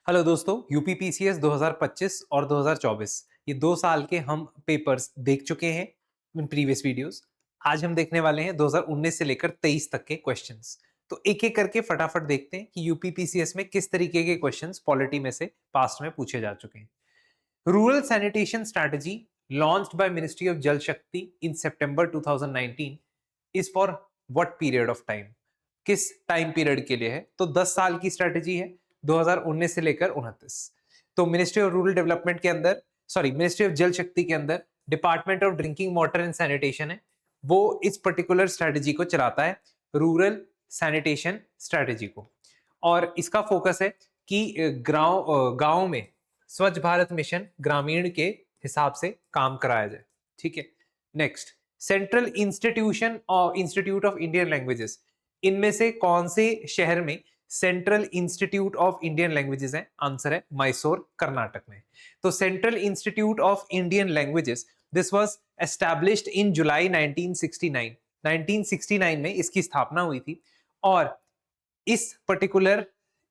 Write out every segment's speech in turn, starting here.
Hello दोस्तों, UPPCS 2025 और 2024 ये 2 साल के हम पेपर्स देख चुके हैं इन प्रीवियस वीडियोस। आज हम देखने वाले हैं 2019 से लेकर 23 तक के क्वेश्चंस। तो एक एक करके फटाफट देखते हैं कि यूपीपीसीएस में किस तरीके के क्वेश्चंस पॉलिटी में से पास्ट में पूछे जा चुके हैं। Rural sanitation strategy launched by ministry of जल शक्ति इन सितंबर 2019 is for what period of time? किस टाइम पीरियड के लिए है? तो 10 साल की स्ट्रेटेजी है, 2019 से लेकर 29। तो मिनिस्ट्री ऑफ रूरल डेवलपमेंट के अंदर, सॉरी, मिनिस्ट्री ऑफ जल शक्ति के अंदर department of drinking water and sanitation है, वो इस पर्टिकुलर स्ट्रेटेजी को चलाता है, रूरल सैनिटेशन स्ट्रेटेजी को। और इसका फोकस है कि गांव में स्वच्छ भारत मिशन ग्रामीण के हिसाब से काम कराया जाए। ठीक है। Next, central institute of Indian languages, इनमें से कौन से शहर में central institute of Indian languages है? आंसर है मैसूर, कर्नाटक में। तो central institute of Indian languages, this was established in July 1969। 1969 में इसकी स्थापना हुई थी। और इस पर्टिकुलर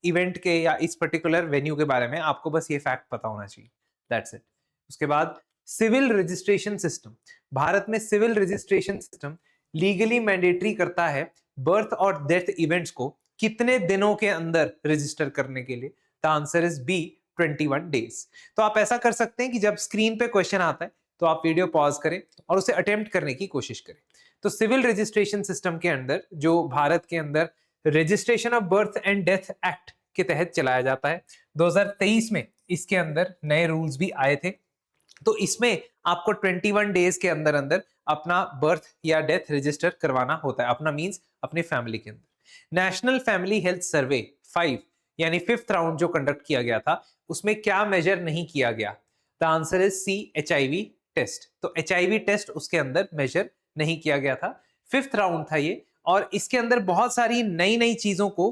इवेंट के या इस पर्टिकुलर वेन्यू के बारे में आपको बस ये फैक्ट पता होना चाहिए, दैट्स इट। उसके बाद सिविल रजिस्ट्रेशन सिस्टम, भारत में civil registration system legally mandatory करता है बर्थ और डेथ इवेंट्स को कितने दिनों के अंदर रजिस्टर करने के लिए? The answer is B, 21 days. तो आप ऐसा कर सकते हैं कि जब स्क्रीन पे क्वेश्चन आता है तो आप वीडियो पॉज करें और उसे अटेम्प्ट करने की कोशिश करें। तो सिविल रजिस्ट्रेशन सिस्टम के अंदर, जो भारत के अंदर registration of birth and death act के तहत चलाया जाता है, 2023 में इसके अंदर नए रूल्स भी आए थे। तो इसमें आपको 21 डेज के अंदर अंदर अपना बर्थ या डेथ रजिस्टर करवाना होता है, अपना मींस अपने फैमिली के अंदर। नेशनल फैमिली हेल्थ सर्वे 5 यानी 5th राउंड जो कंडक्ट किया गया था, उसमें क्या मेजर नहीं किया गया? The answer is C, HIV test. तो एचआईवी टेस्ट उसके अंदर मेजर नहीं किया गया था। 5th राउंड था ये, और इसके अंदर बहुत सारी नई नई चीजों को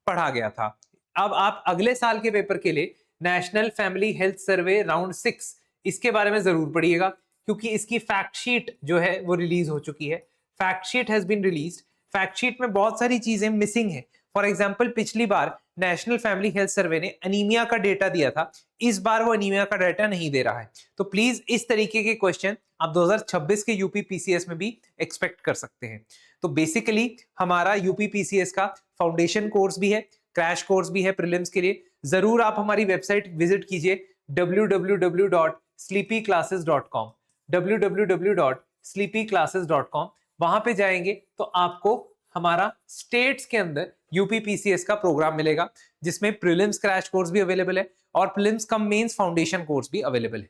पढ़ा गया था। अब आप अगले साल के पेपर के लिए नेशनल फैमिली हेल्थ सर्वे राउंड 6 इसके बारे में जरूर पढ़िएगा, क्योंकि इसकी फैक्ट शीट जो है वो रिलीज हो चुकी है। Fact sheet has been released. Fact sheet में बहुत सारी चीजें मिसिंग है। फॉर एग्जांपल, पिछली बार नेशनल फैमिली हेल्थ सर्वे ने अनीमिया का डेटा दिया था, इस बार वो अनीमिया का डेटा नहीं दे रहा है। तो प्लीज इस तरीके के क्वेश्चन आप 2026 के यूपी पीसीएस में भी एक्सपेक्ट कर सकते हैं। तो बेसिकली हमारा यूपी पीसीएस का फाउंडेशन कोर्स भी है, क्रैश कोर्स भी है प्रीलिम्स के लिए। जरूर आप हमारी वेबसाइट विजिट कीजिए www.sleepyclasses.com, www.sleepyclasses.com। वहां पे जाएंगे तो आपको हमारा स्टेट्स के अंदर यूपीपीसीएस का प्रोग्राम मिलेगा, जिसमें प्रीलिम्स क्रैश कोर्स भी अवेलेबल है और prelims cum mains foundation course भी अवेलेबल है।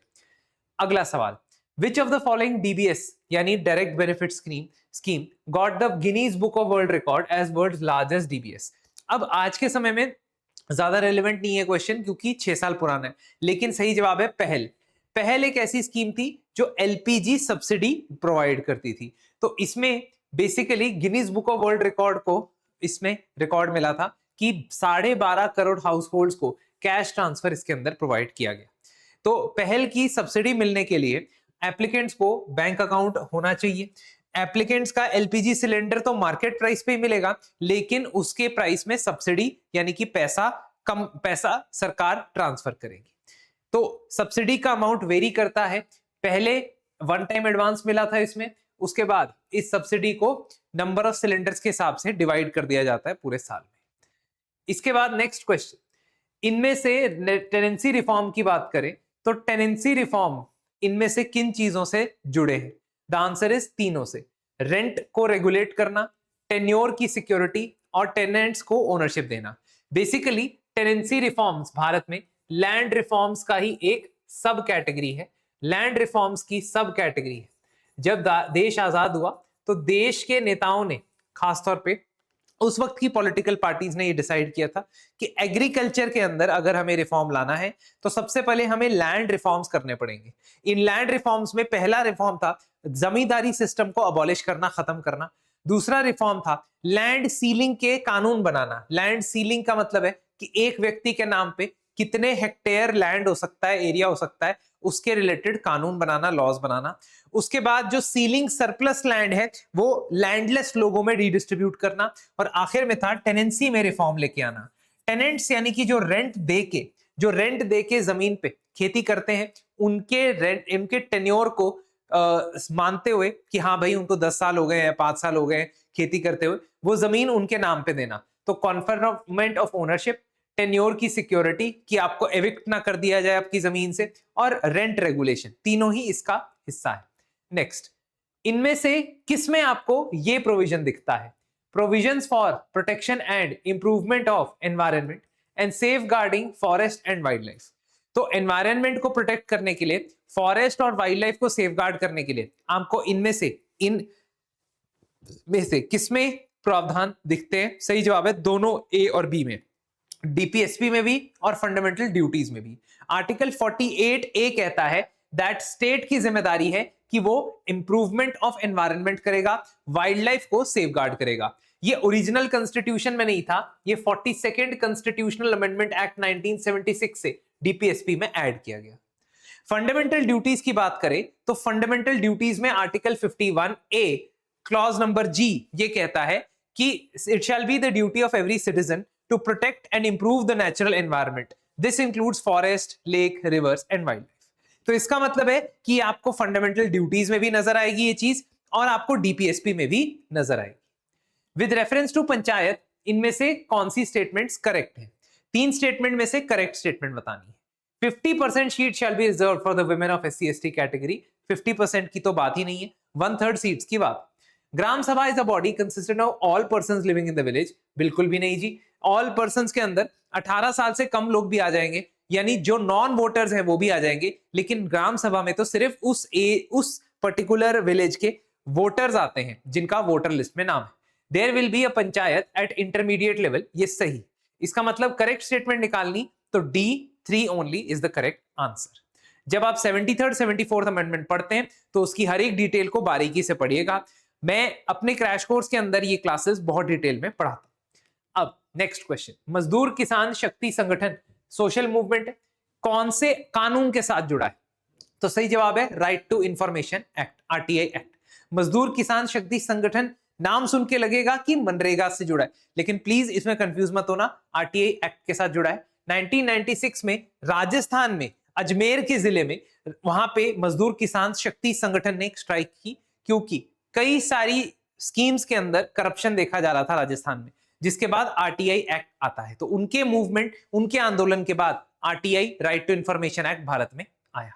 अगला सवाल, which of the following DBS यानी direct benefit scheme got the Guinness book of world record as world's largest DBS? अब आज के समय में ज्यादा रेलेवेंट नहीं है क्वेश्चन, क्योंकि 6 साल पुराना है, लेकिन सही जवाब है पहल। पहल एक ऐसी स्कीम थी जो एलपीजी सब्सिडी प्रोवाइड करती थी। तो इसमें basically Guinness book of world record को इसमें रिकॉर्ड मिला था कि 12.5 करोड़ हाउस होल्ड्स को कैश ट्रांसफर इसके अंदर प्रोवाइड किया गया। तो पहल की सब्सिडी मिलने के लिए एप्लीकेंट्स को बैंक अकाउंट होना चाहिए। एप्लीकेंट्स का एलपीजी सिलेंडर तो मार्केट प्राइस पे ही मिलेगा, लेकिन उसके प्राइस में सब्सिडी यानी कि कम पैसा सरकार ट्रांसफर करेगी। तो सब्सिडी का अमाउंट वेरी करता है। पहले वन टाइम एडवांस मिला था इसमें, उसके बाद इस सब्सिडी को नंबर ऑफ सिलेंडर्स के हिसाब से डिवाइड कर दिया जाता है पूरे साल में। इसके बाद नेक्स्ट क्वेश्चन, इनमें से टेनेंसी रिफॉर्म की बात करें तो टेनेंसी रिफॉर्म इनमें से किन चीजों से जुड़े हैं? द आंसर इज तीनों से। रेंट को रेगुलेट करना, टेन्योर की सिक्योरिटी और टेनेंट्स को ओनरशिप देना। बेसिकली टेनेंसी रिफॉर्म्स भारत में लैंड रिफॉर्म्स का ही एक सब कैटेगरी है। लैंड रिफॉर्म्स की सब कैटेगरी है। जब देश आजाद हुआ तो देश के नेताओं ने, खासतौर पे उस वक्त की पॉलिटिकल पार्टीज ने ये डिसाइड किया था कि एग्रीकल्चर के अंदर अगर हमें रिफॉर्म लाना है तो सबसे पहले हमें लैंड रिफॉर्म्स करने पड़ेंगे। इन लैंड रिफॉर्म्स में पहला रिफॉर्म था जमींदारी सिस्टम को अबॉलिश करना, खत्म करना। दूसरा रिफॉर्म था लैंड सीलिंग के कानून बनाना। लैंड सीलिंग का मतलब है कि एक व्यक्ति के नाम पे कितने हेक्टेयर लैंड हो सकता है, एरिया हो सकता है, उसके रिलेटेड कानून बनाना, लॉज बनाना। उसके बाद जो सीलिंग सरप्लस लैंड है वो लैंडलेस लोगों में रीडिस्ट्रीब्यूट करना। और आखिर में था टेनेंसी में रिफॉर्म लेके आना। टेनेंट्स यानी कि जो रेंट दे के जो रेंट दे के जमीन पे खेती करते हैं उनके रेंट, इनके टेन्योर को मानते हुए कि हाँ भाई उनको 10 साल हो गए हैं, 5 साल हो गए हैं खेती करते हुए, वो जमीन उनके नाम पे देना। तो कॉन्फर्मेंट ऑफ ओनरशिप, टेन्योर की सिक्योरिटी कि आपको एविक्ट ना कर दिया जाए आपकी जमीन से, और रेंट रेगुलेशन, तीनों ही इसका हिस्सा है। नेक्स्ट, इनमें से किसमें आपको ये प्रोविजन दिखता है? Provisions for protection and improvement of environment and safeguarding forest and wildlife. तो एनवायरनमेंट को प्रोटेक्ट करने के लिए, फॉरेस्ट और वाइल्ड लाइफ को सेफगार्ड करने के लिए आपको इनमें से किसमें प्रावधान दिखते हैं? सही जवाब है दोनों, ए और बी में, डीपीएसपी में भी और फंडामेंटल ड्यूटीज में भी। आर्टिकल 48 ए कहता है दैट स्टेट की जिम्मेदारी है कि वो इंप्रूवमेंट ऑफ एनवायरनमेंट करेगा, वाइल्ड लाइफ को सेफगार्ड करेगा। ये ओरिजिनल कॉन्स्टिट्यूशन में नहीं था, ये 42nd कॉन्स्टिट्यूशनल अमेंडमेंट एक्ट 1976 से डीपीएसपी में ऐड किया गया। फंडामेंटल ड्यूटीज की बात करें तो फंडामेंटल ड्यूटीज में article 51 A clause number G ये कहता है कि it shall be the duty of every citizen to protect and improve the natural environment, this includes forest, lake, rivers and wildlife. तो इसका मतलब है कि आपको फंडामेंटल ड्यूटीज में भी नजर आएगी ये चीज, और आपको डीपीएसपी में भी नजर आएगी। विद रेफरेंस टू पंचायत, इनमें से कौन सी स्टेटमेंट्स करेक्ट है? 3 स्टेटमेंट में से करेक्ट स्टेटमेंट बतानी है। 50% seat shall be reserved for the women of SC/ST category, 50% की तो बात ही नहीं है, 1/3 सीट्स की बात। ग्राम सभा is a body consistent of all persons living in the village, बिल्कुल भी नहीं जी। ऑल पर्संस के अंदर 18 साल से कम लोग भी आ जाएंगे, यानी जो नॉन वोटर्स हैं वो भी आ जाएंगे, लेकिन ग्राम सभा में तो सिर्फ उस पर्टिकुलर विलेज के वोटर्स आते हैं जिनका वोटर लिस्ट में नाम है। There will be a panchayat at intermediate level, ये सही। इसका मतलब करेक्ट स्टेटमेंट निकालनी तो D3 only is the correct answer. जब आप 73rd 74th अमेंडमेंट पढ़ते हैं तो उसकी हर एक डिटेल को बारीकी से पढ़िएगा। मैं अपने क्रैश कोर्स के अंदर ये क्लासेस बहुत डिटेल में पढ़ाता हूं। अब नेक्स्ट क्वेश्चन, मजदूर किसान शक्ति संगठन सोशल मूवमेंट कौन से कानून के साथ जुड़ा है? तो सही जवाब है right to information act, RTI act. Mazdoor Kisan शक्ति संगठन नाम सुन के लगेगा कि मनरेगा से जुड़ा है, लेकिन प्लीज इसमें कंफ्यूज मत होना, RTI एक्ट के साथ जुड़ा है। 1996 में राजस्थान में अजमेर के जिले में वहां पे मजदूर किसान शक्ति संगठन ने एक स्ट्राइक की, क्योंकि कई सारी स्कीम्स के अंदर करप्शन देखा जा रहा था राजस्थान में, जिसके बाद RTI एक्ट आता है। तो उनके मूवमेंट, उनके आंदोलन के बाद RTI right to information act Bharat में आया।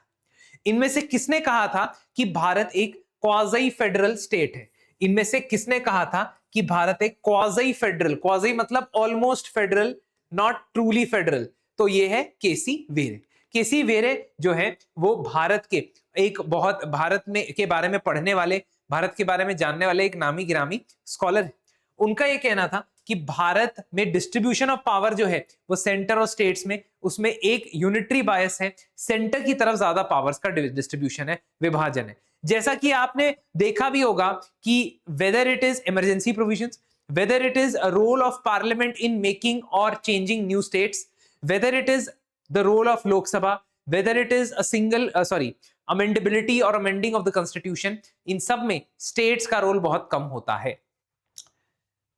इनमें से किसने कहा था कि भारत एक क्वाज़ी फेडरल स्टेट है? इनमें से किसने कहा था कि भारत एक क्वाज़ी फेडरल, क्वाज़ी मतलब almost federal, not truly federal? तो ये है केसी वेरे। केसी वेरे जो है वो भारत के एक बहुत भारत में के बारे में पढ़ने वाले, भारत के बारे में जानने वाले एक नामी गिरामी स्कॉलर है। उनका ये कहना था कि भारत में डिस्ट्रीब्यूशन ऑफ पावर जो है वो सेंटर और स्टेट्स में, उसमें एक यूनिटरी बायस है, सेंटर की तरफ ज्यादा पावर्स का डिस्ट्रीब्यूशन है, विभाजन है। जैसा कि आपने देखा भी होगा कि whether it is emergency provisions, whether it is a role of parliament in making और changing new states, whether it is the role of Lok Sabha, whether it is a single amendability और अमेंडिंग ऑफ द कॉन्स्टिट्यूशन, इन सब में states का role बहुत कम होता है।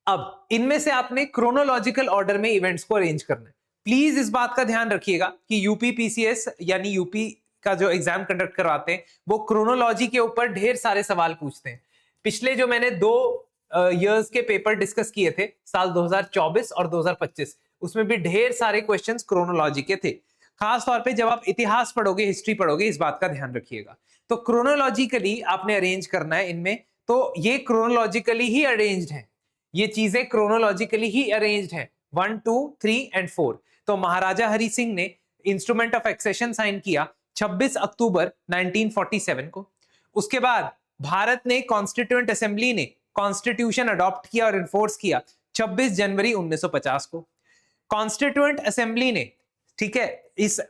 अब इनमें से आपने क्रोनोलॉजिकल ऑर्डर में इवेंट्स को अरेंज करना है। प्लीज इस बात का ध्यान रखिएगा कि यूपी PCS यानी यूपी का जो एग्जाम कंडक्ट करवाते हैं वो क्रोनोलॉजी के ऊपर ढेर सारे सवाल पूछते हैं। पिछले जो मैंने 2 इयर्स के पेपर डिस्कस किए थे, साल 2024 और 2025, उसमें भी ढेर सारे क्वेश्चंस क्रोनोलॉजी के थे। खास तौर पे जब आप इतिहास पढ़ोगे, हिस्ट्री पढ़ोगे, इस बात का ध्यान रखिएगा। तो क्रोनोलॉजिकली आपने अरेंज करना है इनमें, तो ये क्रोनोलॉजिकली ही अरेंज्ड है, ये चीजें क्रोनोलॉजिकली ही अरेंज्ड है, 1, 2, 3 एंड 4। तो महाराजा हरि सिंह ने इंस्ट्रूमेंट ऑफ एक्सेशन साइन किया 26 अक्टूबर 1947 को। उसके बाद भारत ने कॉन्स्टिट्यूएंट असेंबली ने कॉन्स्टिट्यूशन अडॉप्ट किया और इन्फोर्स किया 26 जनवरी 1950 को। कॉन्स्टिट्यूएंट असेंबली ने, ठीक है, इस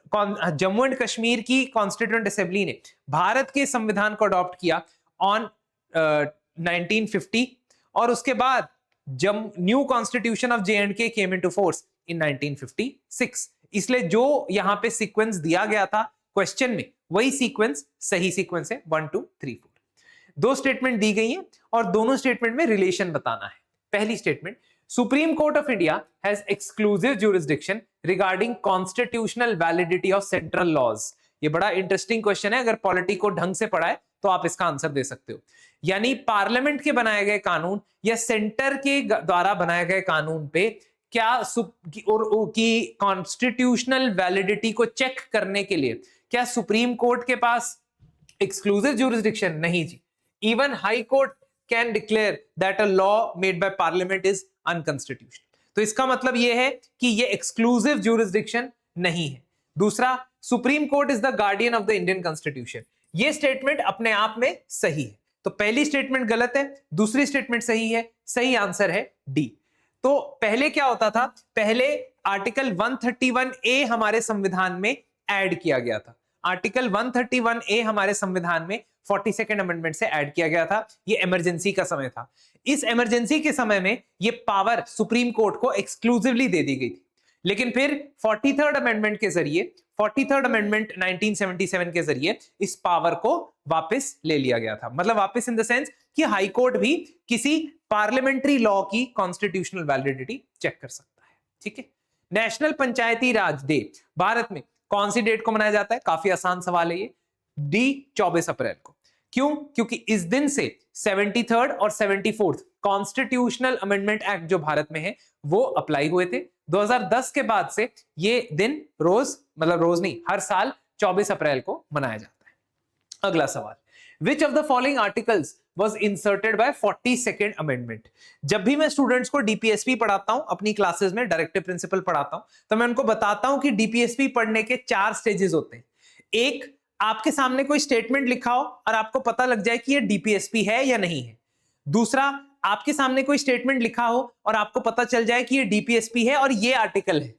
जम्मू एंड कश्मीर की कॉन्स्टिट्यूएंट असेंबली ने भारत के संविधान को अडॉप्ट किया ऑन 1950, और उसके बाद जब new constitution of J&K came into force in 1956। इसलिए जो यहां पे सीक्वेंस दिया गया था क्वेश्चन में, वही सीक्वेंस सही सीक्वेंस है, 1, 2, 3, 4। 2 स्टेटमेंट दी गई हैं और दोनों स्टेटमेंट में रिलेशन बताना है। पहली statement, supreme court of India has exclusive jurisdiction regarding constitutional validity of central laws. ये बड़ा इंटरेस्टिंग क्वेश्चन है, अगर पॉलिटी को ढंग से पढ़ा है तो आप इसका आंसर दे सकते हो। यानी पार्लियामेंट के बनाए गए कानून या सेंटर के द्वारा बनाए गए कानून पे क्या की कॉन्स्टिट्यूशनल वैलिडिटी को चेक करने के लिए क्या सुप्रीम कोर्ट के पास एक्सक्लूसिव ज्यूरिसडिक्शन? नहीं जी। Even high court can declare that a law made by parliament is unconstitutional. तो इसका मतलब यह है कि ये एक्सक्लूसिव ज्यूरिसडिक्शन नहीं है। दूसरा, supreme court is the guardian of the Indian constitution. ये स्टेटमेंट अपने आप में सही है, तो पहली स्टेटमेंट गलत है, दूसरी स्टेटमेंट सही है। सही आंसर है डी। तो पहले क्या होता था? पहले आर्टिकल 131A हमारे संविधान में ऐड किया गया था। आर्टिकल 131A हमारे संविधान में 42nd अमेंडमेंट से ऐड किया गया था। ये इमरजेंसी का समय था। इस इमरजेंसी के समय में ये पावर सुप्रीम कोर्ट को एक्सक्लूसिवली दे दी गई थी, लेकिन फिर 43rd अमेंडमेंट के जरिए 43rd अमेंडमेंट 1977 के जरिए इस पावर को वापस ले लिया गया था। मतलब वापस इन द सेंस कि हाई कोर्ट भी किसी पार्लियामेंट्री लॉ की कॉन्स्टिट्यूशनल वैलिडिटी चेक कर सकता है। ठीक है। नेशनल पंचायती राज डे भारत में कौन सी डेट को मनाया जाता है? काफी आसान सवाल है ये। डी 24 अप्रैल को। क्यों? क्योंकि इस दिन से 73rd और 74th कॉन्स्टिट्यूशनल अमेंडमेंट एक्ट जो भारत में है वो अप्लाई हुए थे। 2010 के बाद से ये दिन रोज, मतलब रोज नहीं, हर साल 24 अप्रैल को मनाया जाता है। अगला सवाल, which of the following articles was inserted by 42nd amendment? जब भी मैं स्टूडेंट्स को डीपीएसपी पढ़ाता हूं, अपनी क्लासेस में डायरेक्टिव प्रिंसिपल पढ़ाता हूं, तो मैं उनको बताता हूं कि डीपीएसपी पढ़ने के 4 स्टेजेस होते हैं। एक, आपके सामने कोई स्टेटमेंट लिखा हो और आपको पता लग जाए कि ये डीपीएसपी है या नहीं है। दूसरा, आपके सामने कोई स्टेटमेंट लिखा हो और आपको पता चल जाए कि ये डीपीएसपी है और ये आर्टिकल है।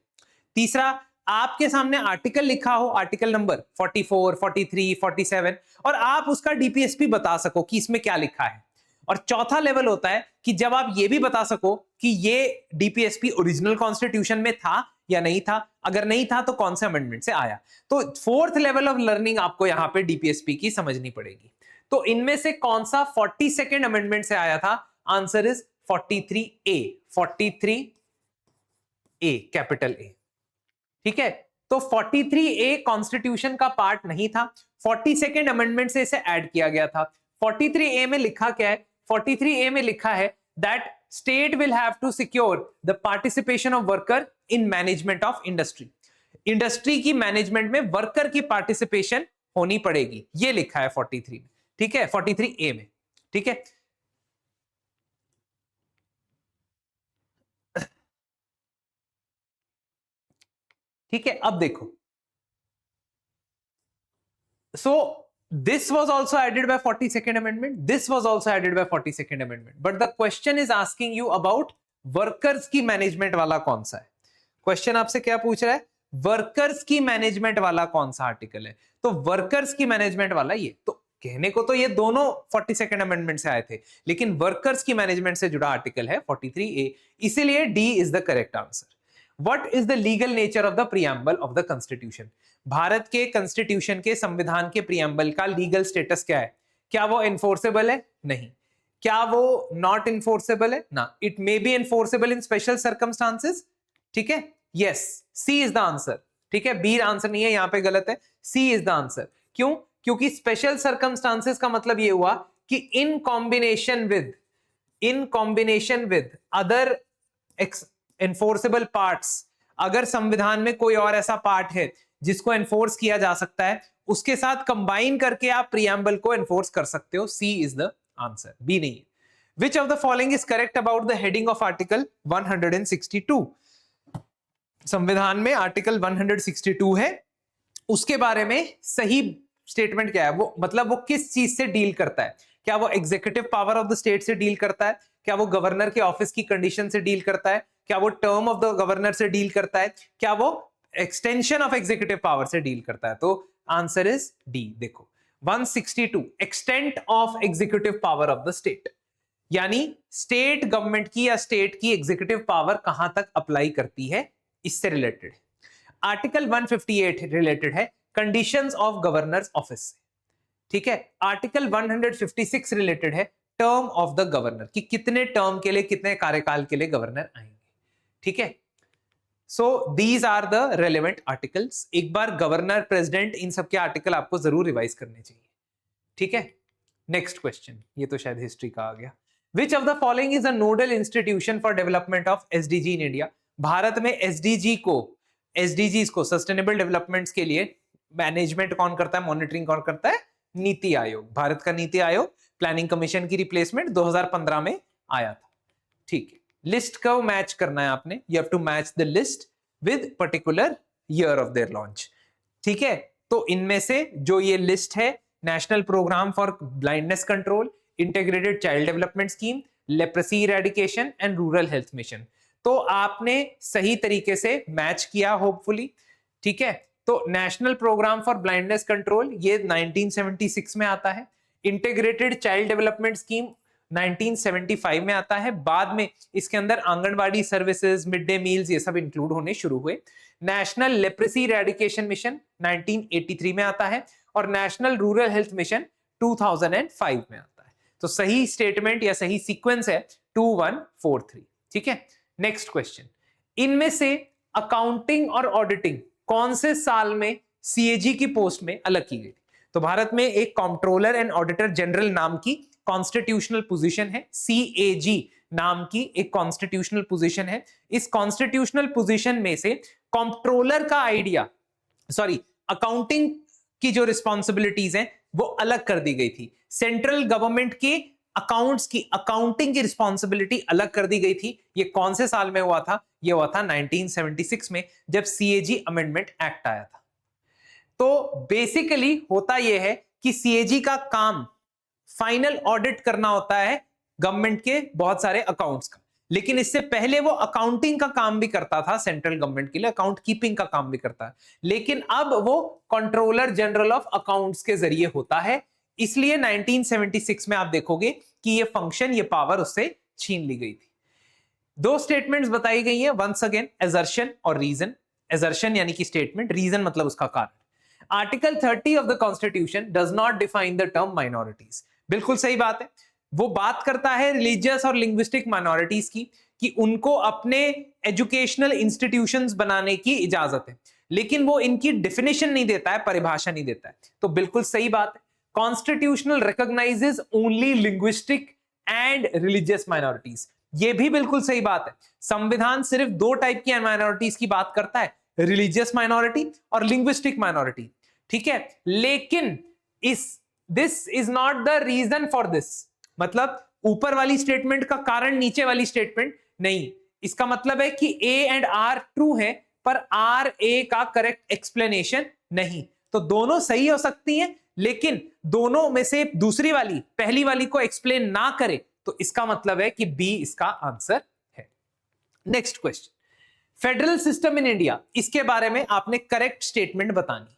तीसरा, आपके सामने आर्टिकल लिखा हो, आर्टिकल नंबर 44, 43, 47, और आप उसका डीपीएसपी बता सको कि इसमें क्या लिखा है। और चौथा लेवल होता है कि जब आप ये भी बता सको कि ये डीपीएसपी ओरिजिनल कॉन्स्टिट्यूशन में था या नहीं था, अगर नहीं था तो कौन से अमेंडमेंट से आया। तो 4th लेवल ऑफ लर्निंग आपको यहां पे डीपीएसपी की समझनी पड़ेगी। तो इनमें से कौन सा 42nd अमेंडमेंट से आया था? Answer is 43A, 43A, capital A. ठीक है। तो 43A कॉन्स्टिट्यूशन का पार्ट नहीं था, 42nd अमेंडमेंट से इसे ऐड किया गया था। 43A में लिखा क्या है? 43A में लिखा है that state will have to secure the participation of worker in management of industry. Industry की मैनेजमेंट में वर्कर की पार्टिसिपेशन होनी पड़ेगी, ये लिखा है 43 में। ठीक है, 43A में। ठीक है। ठीक है, अब देखो, so this was also added by 42nd amendment, this was also added by 42nd amendment, but the question is asking you about workers की मैनेजमेंट वाला कौन सा है। क्वेश्चन आपसे क्या पूछ रहा है? वर्कर्स की मैनेजमेंट वाला कौन सा आर्टिकल है? तो वर्कर्स की मैनेजमेंट वाला ये, तो कहने को तो ये दोनों 42nd अमेंडमेंट से आए थे, लेकिन वर्कर्स की मैनेजमेंट से जुड़ा आर्टिकल है 43A, इसीलिए D is the correct answer. What is the legal nature of the preamble of the constitution? Bharat के कंस्टिट्यूशन के संविधान के प्रियम्बल का लीगल स्टेटस क्या है? क्या वो एनफोर्सेबल है? नहीं। क्या वो नॉट एनफोर्सेबल है? ना। It may be enforceable in special circumstances. ठीक है, yes, C is the answer. ठीक है, बी आंसर नहीं है, यहां पे गलत है, सी इज द आंसर। क्यों? क्योंकि स्पेशल सर्कमस्टांसेस का मतलब ये हुआ कि in combination with other enforceable parts, अगर संविधान में कोई और ऐसा पार्ट है जिसको एनफोर्स किया जा सकता है, उसके साथ कंबाइन करके आप प्रियम्बल को एनफोर्स कर सकते हो। सी इज द आंसर, बी नहीं है। विच of the following is correct about the heading of article 162? संविधान में आर्टिकल 162 है, उसके बारे में सही स्टेटमेंट क्या है? वो मतलब वो किस चीज से डील करता है? क्या वो executive power of the state से डील करता है? क्या वो गवर्नर के ऑफिस की कंडीशन से डील करता है? क्या वो टर्म ऑफ द गवर्नर से डील करता है? क्या वो एक्सटेंशन ऑफ एग्जीक्यूटिव पावर से डील करता है? तो आंसर इज डी। देखो 162, extent of executive power of the state, यानी स्टेट गवर्नमेंट की या स्टेट की एग्जीक्यूटिव पावर कहां तक अप्लाई करती है, इससे रिलेटेड। आर्टिकल 158 रिलेटेड है कंडीशंस ऑफ गवर्नर्स ऑफिस से। ठीक है, आर्टिकल 156 रिलेटेड है टर्म ऑफ द गवर्नर, कि कितने टर्म के लिए, कितने कार्यकाल के लिए गवर्नर आएंगे। ठीक है, so these are the relevant articles. एक बार गवर्नर, प्रेसिडेंट, इन सब के आर्टिकल आपको जरूर रिवाइज करने चाहिए। ठीक है, नेक्स्ट क्वेश्चन, ये तो शायद हिस्ट्री का आ गया। विच of the following is a nodal institution for development of SDG in India? Bharat में एसडीजी को, एसडीजीज को, सस्टेनेबल डेवलपमेंट्स के लिए मैनेजमेंट कौन करता है, मॉनिटरिंग कौन करता है? नीति आयोग। भारत का नीति आयोग प्लानिंग कमीशन की रिप्लेसमेंट 2015 में आया था। ठीक है, लिस्ट को मैच करना है आपने, you have to match the list with particular year of their launch. ठीक है, तो इनमें से जो ये लिस्ट है, national programme for blindness control, integrated child development scheme, leprosy eradication and rural health mission, तो आपने सही तरीके से मैच किया होपफुली। ठीक है, तो national programme for blindness control ये 1976 में आता है, इंटीग्रेटेड चाइल्ड डेवलपमेंट स्कीम 1975 में आता है, बाद में इसके अंदर anganwadi services, mid day meals, ये सब इंक्लूड होने शुरू हुए। नेशनल लेप्रेसी इरेडिकेशन मिशन 1983 में आता है और नेशनल रूरल हेल्थ मिशन 2005 में आता है। तो सही स्टेटमेंट या सही सीक्वेंस है 2143। ठीक है, नेक्स्ट क्वेश्चन, इनमें से अकाउंटिंग और ऑडिटिंग कौन से साल में सीएजी की पोस्ट में अलग की गई थी? तो भारत में एक कंट्रोलर एंड ऑडिटर जनरल नाम की कॉन्स्टिट्यूशनल पोजीशन है, सीएजी नाम की एक कॉन्स्टिट्यूशनल पोजीशन है। इस कॉन्स्टिट्यूशनल पोजीशन में से कंट्रोलर का आइडिया, सॉरी, अकाउंटिंग की जो रिस्पॉन्सिबिलिटीज हैं वो अलग कर दी गई थी। सेंट्रल गवर्नमेंट के अकाउंट्स की, अकाउंटिंग की रिस्पॉन्सिबिलिटी अलग कर दी गई थी। ये कौन से साल में हुआ था? ये हुआ था 1976 में, जब सीएजी अमेंडमेंट एक्ट आया था। तो बेसिकली होता यह है कि सीएजी का काम फाइनल ऑडिट करना होता है गवर्नमेंट के बहुत सारे अकाउंट्स का, लेकिन इससे पहले वो अकाउंटिंग का काम भी करता था, सेंट्रल गवर्नमेंट के लिए अकाउंट कीपिंग का काम भी करता है, लेकिन अब वो कंट्रोलर जनरल ऑफ अकाउंट्स के जरिए होता है। इसलिए 1976 में आप देखोगे कि ये फंक्शन, ये पावर उससे छीन ली गई थी। दो स्टेटमेंट्स बताई गई हैं, वंस अगेन, एजर्शन और रीजन। एजर्शन यानी कि स्टेटमेंट, रीजन मतलब उसका कारण। Article 30 of the constitution does not define the term minorities. बिल्कुल सही बात है, वो बात करता है रिलीजियस और लिंग्विस्टिक माइनॉरिटीज की, कि उनको अपने एजुकेशनल इंस्टीट्यूशंस बनाने की इजाजत है, लेकिन वो इनकी डेफिनेशन नहीं देता है, परिभाषा नहीं देता है। तो बिल्कुल सही बात है, constitutional recognises only linguistic and religious minorities, ये भी बिल्कुल सही बात है। संविधान सिर्फ दो टाइप की माइनॉरिटीज की बात करता है, रिलीजियस माइनॉरिटी और लिंग्विस्टिक माइनॉरिटी। ठीक है, लेकिन this is not the reason for this, मतलब ऊपर वाली स्टेटमेंट का कारण नीचे वाली स्टेटमेंट नहीं। इसका मतलब है कि ए एंड आर ट्रू है, पर आर ए का करेक्ट एक्सप्लेनेशन नहीं। तो दोनों सही हो सकती हैं, लेकिन दोनों में से दूसरी वाली पहली वाली को एक्सप्लेन ना करे, तो इसका मतलब है कि बी इसका आंसर है। Next question, federal system in India, इसके बारे में आपने करेक्ट स्टेटमेंट बतानी।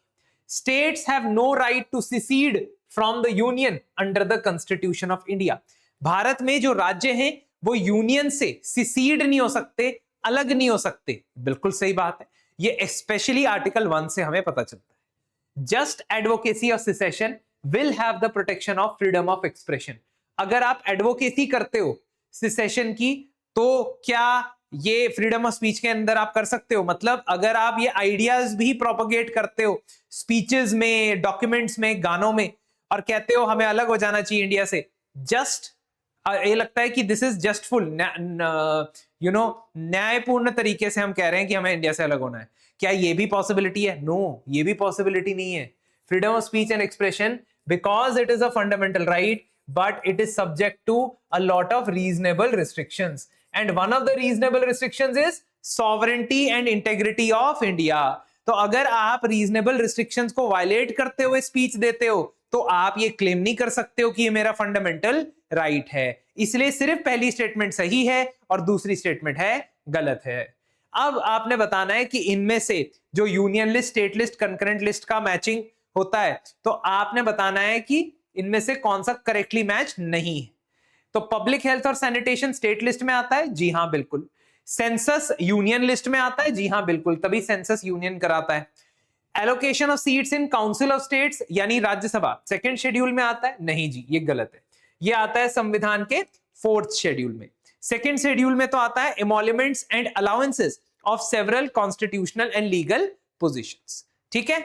States have no right to secede from the union under the constitution of India. Bharat में जो राज्य हैं वो यूनियन से सिसीड नहीं हो सकते, अलग नहीं हो सकते। बिल्कुल सही बात है, ये स्पेशली आर्टिकल 1 से हमें पता चलता है। Just advocacy of cessation will have the protection of freedom of expression. अगर आप एडवोकेसी करते हो सिसेशन की, तो क्या ये फ्रीडम ऑफ स्पीच के अंदर आप कर सकते हो? मतलब अगर आप ये आइडियाज भी प्रोपोगेट करते हो स्पीचेस में, डॉक्यूमेंट्स में, गानों में, और कहते हो हमें अलग हो जाना चाहिए इंडिया से, जस्ट ये लगता है कि दिस इज जस्टफुल, न्यायपूर्ण तरीके से हम कह रहे हैं कि हमें इंडिया से अलग होना है, क्या ये भी पॉसिबिलिटी है? नो, ये भी पॉसिबिलिटी नहीं है। Freedom of speech and expression, because it is a fundamental right, but it is subject to a lot of reasonable restrictions, and one of the reasonable restrictions is sovereignty and integrity of India. तो अगर आप reasonable restrictions को violate करते हुए speech देते हो, तो आप ये claim नहीं कर सकते हो कि ये मेरा fundamental right है। इसलिए सिर्फ पहली statement सही है और दूसरी statement है गलत है। अब आपने बताना है कि इनमें से जो union list, state list, concurrent list का मैचिंग होता है, तो आपने बताना है कि इनमें से कौन सा करेक्टली मैच नहीं है। तो पब्लिक हेल्थ और सैनिटेशन स्टेट लिस्ट में आता है, जी हां बिल्कुल। सेंसस यूनियन लिस्ट में आता है, जी हां बिल्कुल, तभी सेंसस यूनियन कराता है। Allocation of seats in council of states यानी राज्यसभा सेकंड शेड्यूल में आता है, नहीं जी, ये गलत है। ये आता है संविधान के 4th शेड्यूल में। 2nd शेड्यूल में तो आता है emoluments and allowances of several constitutional and legal positions. ठीक है,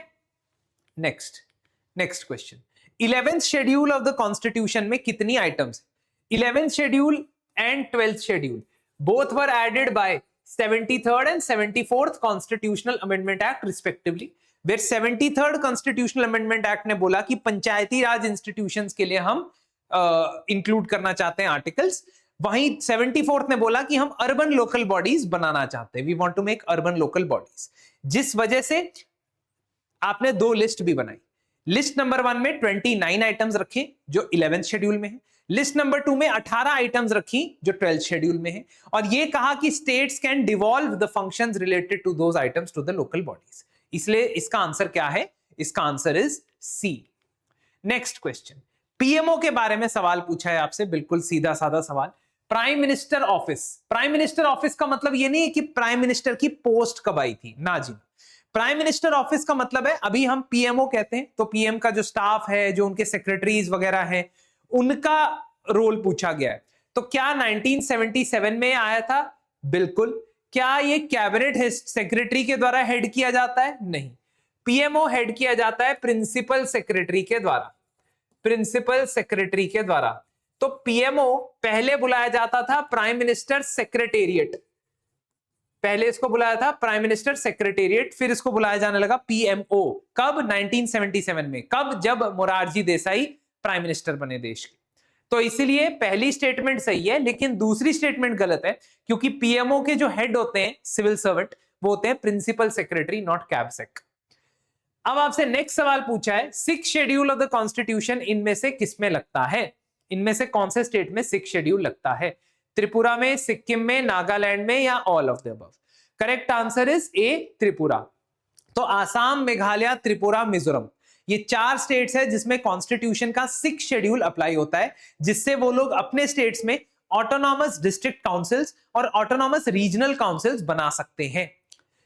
next question. 11th schedule of the constitution में कितनी items? 11th schedule and 12th schedule both were added by 73rd and 74th Constitutional Amendment Act respectively, where 73rd Constitutional Amendment Act ने बोला कि पंचायती राज institutions के लिए हम इंक्लूड करना चाहते हैं आर्टिकल्स, वहीं 74th ने बोला कि हम अर्बन लोकल बॉडीज बनाना चाहते हैं, we want to make urban local bodies, जिस वजह से आपने दो लिस्ट भी बनाई। लिस्ट नंबर 1 में 29 आइटम्स रखे जो 11th शेड्यूल में है, लिस्ट नंबर 2 में 18 आइटम्स रखी जो 12th शेड्यूल में है, और ये कहा कि states can devolve the functions related to those items to the local bodies. इसलिए इसका आंसर क्या है? इसका answer is C. Next question, PMO के बारे में सवाल पूछा है आपसे, बिल्कुल सीधा साधा सवाल। Prime minister office, prime minister office का मतलब ये नहीं है कि प्राइम मिनिस्टर की पोस्ट कब आई थी, ना जी। प्राइम मिनिस्टर ऑफिस का मतलब है, अभी हम पीएमओ कहते हैं तो पीएम का जो स्टाफ है, जो उनके सेक्रेटरीज वगैरह है, उनका रोल पूछा गया है। तो क्या 1977 में आया था? बिल्कुल। क्या ये कैबिनेट सेक्रेटरी के द्वारा हेड किया जाता है? नहीं, पीएमओ हेड किया जाता है प्रिंसिपल सेक्रेटरी के द्वारा, प्रिंसिपल सेक्रेटरी के द्वारा। तो पीएमओ पहले बुलाया जाता था प्राइम मिनिस्टर सेक्रेटेरिएट, पहले इसको बुलाया था प्राइम मिनिस्टर सेक्रेटेरिएट, फिर इसको बुलाया जाने लगा पीएमओ। कब? 1977 में। कब? जब मोरारजी देसाई प्राइम मिनिस्टर बने देश के। तो इसीलिए पहली स्टेटमेंट सही है, लेकिन दूसरी स्टेटमेंट गलत है, क्योंकि पीएमओ के जो हेड होते हैं सिविल सर्वेंट, वो होते हैं प्रिंसिपल सेक्रेटरी, नॉट कैबसेक। अब आपसे नेक्स्ट सवाल पूछा है, 6th schedule of the constitution इनमें से किसमें लगता है? इनमें से कौन से स्टेट में 6th शेड्यूल लगता है? त्रिपुरा में, सिक्किम में, नागालैंड में, या all of the above? Correct answer is a, Tripura. तो आसाम, मेघालय, त्रिपुरा, मिजोरम, ये 4 स्टेट्स है जिसमें कॉन्स्टिट्यूशन का 6th शेड्यूल अप्लाई होता है, जिससे वो लोग अपने स्टेट्स में ऑटोनॉमस डिस्ट्रिक्ट काउंसिल्स और ऑटोनॉमस रीजनल काउंसिल्स बना सकते हैं।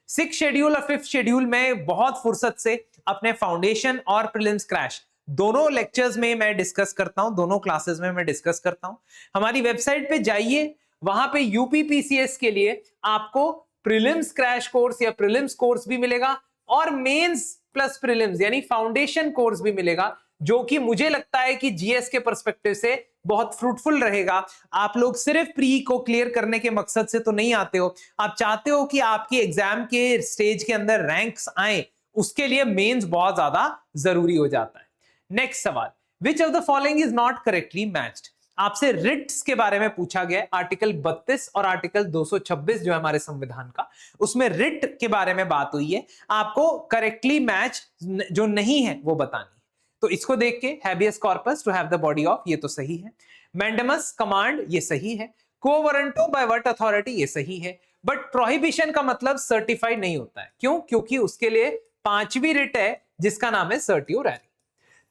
6th शेड्यूल और 5th शेड्यूल में बहुत फुर्सत से अपने फाउंडेशन और प्रीलिम्स क्रैश दोनों लेक्चर्स में मैं डिस्कस करता हूं, दोनों क्लासेस में मैं डिस्कस करता हूं। हमारी वेबसाइट पे जाइए, वहां पे यूपीपीसीएस के लिए आपको प्रीलिम्स क्रैश कोर्स या प्रीलिम्स कोर्स भी मिलेगा, और मेंस प्लस प्रीलिम्स यानी फाउंडेशन कोर्स भी मिलेगा, जो कि मुझे लगता है कि जीएस के पर्सपेक्टिव से बहुत फ्रूटफुल रहेगा। आप लोग सिर्फ प्री को क्लियर करने के मकसद से तो नहीं आते हो, आप चाहते हो कि आपकी एग्जाम के स्टेज के अंदर रैंक्स आए, उसके लिए मेंस बहुत ज्यादा जरूरी हो जाता है। नेक्स्ट सवाल, which of the following is not correctly matched? आपसे रिट्स के बारे में पूछा गया है, आर्टिकल 32 और आर्टिकल 226 जो है हमारे संविधान का, उसमें रिट के बारे में बात हुई है। आपको करेक्टली मैच जो नहीं है वो बतानी है। तो इसको देख के, habeas corpus to have the body of, ये तो सही है। मैंडेमस कमांड, ये सही है। को वारंटो बाय व्हाट अथॉरिटी, ये सही है। बट प्रोहिबिशन का मतलब सर्टिफाइड नहीं होता है। क्यों? क्योंकि उसके लिए 5वीं रिट है जिसका नाम है सर्टियोरारी।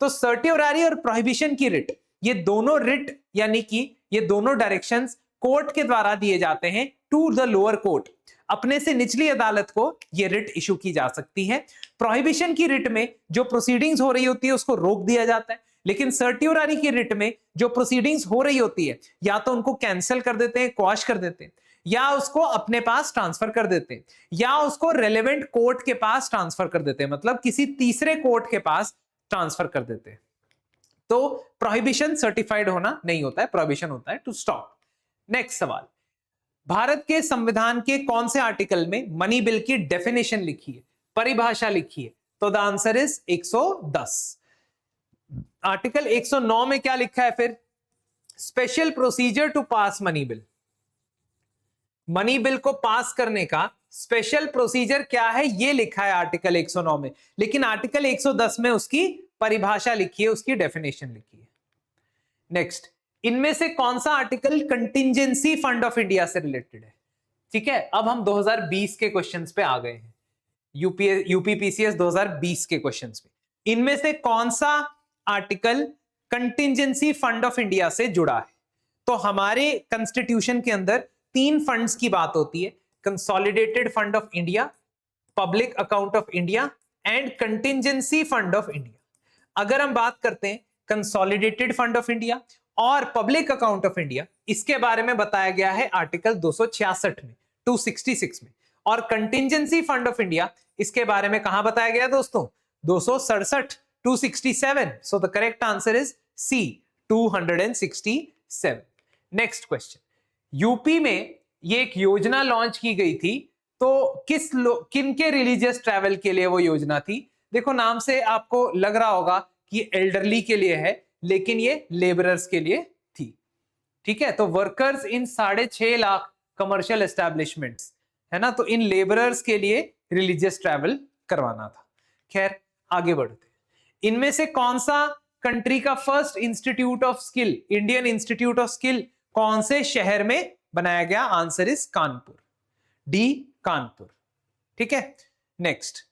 तो सर्टियोरारी और प्रोहिबिशन की रिट, ये दोनों रिट यानी कि ये दोनों डायरेक्शंस कोर्ट के द्वारा दिए जाते हैं टू द लोअर कोर्ट। अपने से निचली अदालत को ये रिट इशू की जा सकती है। प्रोहिबिशन की रिट में जो प्रोसीडिंग्स हो रही होती है उसको रोक दिया जाता है, लेकिन सर्टियोरारी की रिट में जो प्रोसीडिंग्स हो रही होती है या तो उनको कैंसिल कर देते हैं, क्वाश कर देते हैं, या उसको अपने पास ट्रांसफर कर देते हैं, या उसको रेलेवेंट कोर्ट के पास ट्रांसफर कर देते हैं, मतलब किसी तीसरे कोर्ट के पास ट्रांसफर कर देते हैं। तो प्रोहिबिशन सर्टिफाइड होना नहीं होता है, प्रोहिबिशन होता है टू स्टॉप। नेक्स्ट सवाल, भारत के संविधान के कौन से आर्टिकल में मनी बिल की डेफिनेशन लिखी है, परिभाषा लिखी है? तो द आंसर इज 110। आर्टिकल 109 में क्या लिखा है फिर? Special procedure to pass money bill. Money bill को पास करने का स्पेशल प्रोसीजर क्या है, ये लिखा है आर्टिकल 109 में, लेकिन आर्टिकल 110 में उसकी परिभाषा लिखी है, उसकी डेफिनेशन लिखी है। नेक्स्ट, इनमें से कौन सा article contingency fund of India से रिलेटेड है? ठीक है, अब हम 2020 के क्वेश्चंस पे आ गए हैं, यूपीपीसीएस 2020 के क्वेश्चंस पे। इनमें से कौन सा article contingency fund of India से जुड़ा है? तो हमारे कॉन्स्टिट्यूशन के अंदर 3 फंड्स की बात होती है, consolidated fund of India, public account of India and contingency fund of India. अगर हम बात करते हैं कंसोलिडेटेड फंड ऑफ इंडिया, और पब्लिक अकाउंट ऑफ इंडिया, इसके बारे में बताया गया है आर्टिकल 266 में, 266 में। और कंटिजेंसी फंड ऑफ इंडिया, इसके बारे में कहां बताया गया दोस्तों? 267, 267। So the correct answer is C, 267। Next question, UP में ये एक योजना लॉन्च की गई थी, तो किन के रिलीजियस ट्रैवल के लिए वो योजना थी? देखो नाम से आपको लग रहा होगा कि एल्डरली के लिए है, लेकिन ये लेबरर्स के लिए थी। ठीक है, तो workers in 6.5 lakh commercial establishments, है ना, तो इन लेबरर्स के लिए रिलीजियस ट्रैवल करवाना था। खैर आगे बढ़ते, इनमें से कौन सा कंट्री का first institute of skill, Indian institute of skill, कौन से शहर में बनाया गया? Answer is Kanpur, D Kanpur. ठीक है, next,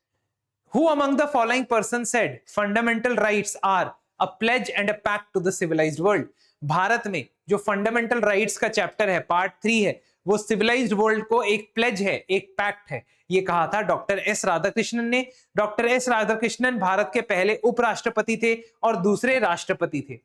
who among the following person said fundamental rights are a pledge and a pact to the civilised world? Bharat में जो फंडामेंटल राइट्स का चैप्टर है, पार्ट 3 है, वो सिविलाइज्ड वर्ल्ड को एक प्लेज है, एक पैक्ट है, ये कहा था डॉक्टर एस राधाकृष्णन ने। डॉक्टर एस राधाकृष्णन भारत के पहले उपराष्ट्रपति थे और दूसरे राष्ट्रपति थे।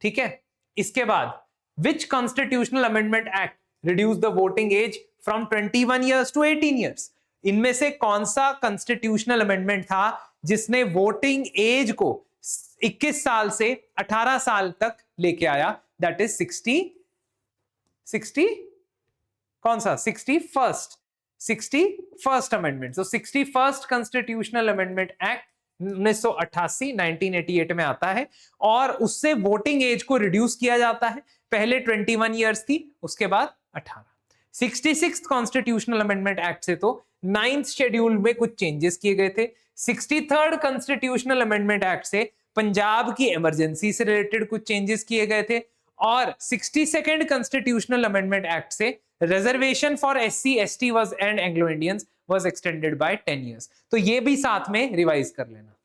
ठीक है, इसके बाद which constitutional amendment act reduce the voting age from 21 years to 18 years? इनमें से कौन सा कॉन्स्टिट्यूशनल अमेंडमेंट था जिसने वोटिंग एज को 21 साल से 18 साल तक लेके आया? दैट इज 60 कौन सा? 61st amendment. So 61st constitutional amendment act 1988 1988 में आता है, और उससे वोटिंग एज को रिड्यूस किया जाता है। पहले 21 ईयर्स थी, उसके बाद 18। 66th कॉन्स्टिट्यूशनल अमेंडमेंट एक्ट से तो 9th शेड्यूल में कुछ चेंजेस किए गए थे। 63rd कॉन्स्टिट्यूशनल अमेंडमेंट एक्ट से पंजाब की इमरजेंसी से रिलेटेड कुछ चेंजेस किए गए थे, और 62nd कॉन्स्टिट्यूशनल अमेंडमेंट एक्ट से reservation for SC ST was and Anglo Indians was extended by 10 years. तो ये भी साथ में रिवाइज कर लेना।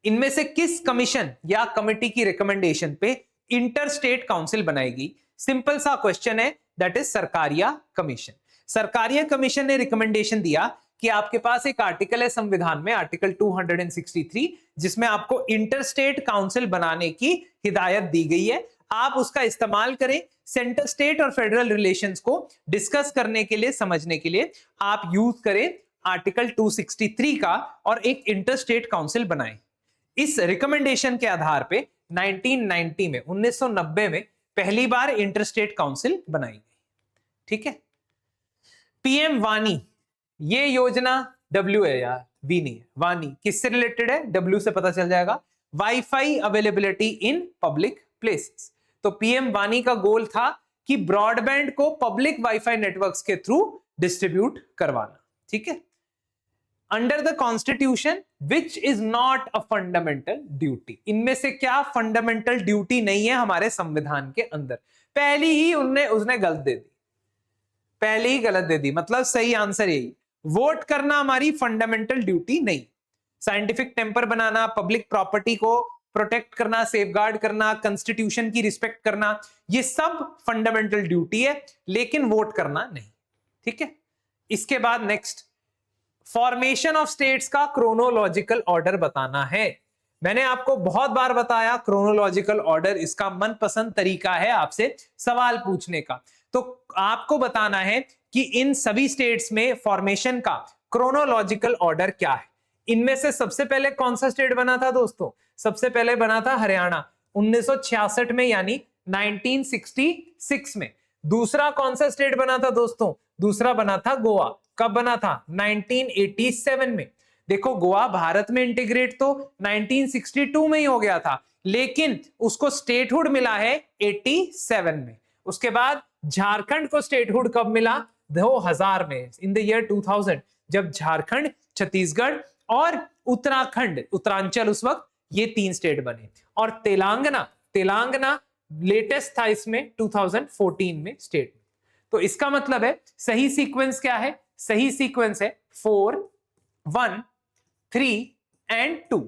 इनमें से किस कमीशन या कमिटी की रिकमेंडेशन पे इंटर स्टेट काउंसिल बनाएगी? सिंपल सा क्वेश्चन है, that is Sarkaria commission. Sarkaria commission ने रिकमेंडेशन दिया कि आपके पास एक आर्टिकल है संविधान में, आर्टिकल 263, जिसमें आपको इंटर स्टेट काउंसिल बनाने की हिदायत दी गई है। आप उसका इस्तेमाल करें सेंटर स्टेट और फेडरल रिलेशंस को डिस्कस करने के लिए, समझने के लिए आप यूज करें आर्टिकल 263 का, और एक इंटर स्टेट काउंसिल बनाएं। इस रिकमेंडेशन के आधार पे 1990 में, 1990 में पहली बार इंटर स्टेट काउंसिल बनाई गई। ठीक है, पीएम वानी, ये योजना W है यार, वी नहीं है, वानी किससे रिलेटेड है? W से पता चल जाएगा, wifi availability in public places. तो पीएम वानी का गोल था कि ब्रॉडबैंड को पब्लिक वाईफाई नेटवर्क्स के थ्रू डिस्ट्रीब्यूट करवाना। ठीक है, under the constitution which is not a fundamental duty? इनमें से क्या फंडामेंटल ड्यूटी नहीं है हमारे संविधान के अंदर? पहली ही उसने गलत दे दी, पहले ही गलत दे दी, मतलब सही आंसर यही, वोट करना हमारी फंडामेंटल ड्यूटी नहीं। साइंटिफिक टेम्पर बनाना, पब्लिक प्रॉपर्टी को प्रोटेक्ट करना, सेफगार्ड करना, कॉन्स्टिट्यूशन की रिस्पेक्ट करना, ये सब फंडामेंटल ड्यूटी है, लेकिन वोट करना नहीं। ठीक है, इसके बाद नेक्स्ट, फॉर्मेशन ऑफ स्टेट्स का क्रोनोलॉजिकल ऑर्डर बताना है। मैंने आपको बहुत बार बताया क्रोनोलॉजिकल ऑर्डर इसका मनपसंद तरीका है आपसे सवाल पूछने का। तो आपको बताना है कि इन सभी स्टेट्स में फॉर्मेशन का क्रोनोलॉजिकल ऑर्डर क्या है। इनमें से सबसे पहले कौन सा स्टेट बना था दोस्तों? सबसे पहले बना था हरियाणा 1966 में, यानी 1966 में। दूसरा कौन सा स्टेट बना था दोस्तों? दूसरा बना था गोवा। कब बना था? 1987 में। देखो गोवा भारत में इंटीग्रेट तो 1962 में ही हो गया था, लेकिन उसको स्टेटहुड मिला है 87 में। उसके बाद झारखंड को स्टेटहुड कब मिला? 2000 में, इन द ईयर 2000, जब झारखंड, छत्तीसगढ़ और उत्तराखंड, उत्तरांचल उस वक्त, ये 3 स्टेट बने। और तेलंगाना लेटेस्ट था इसमें 2014 में स्टेट। तो इसका मतलब है सही सीक्वेंस क्या है? सही सीक्वेंस है 4, 1, 3 एंड 2,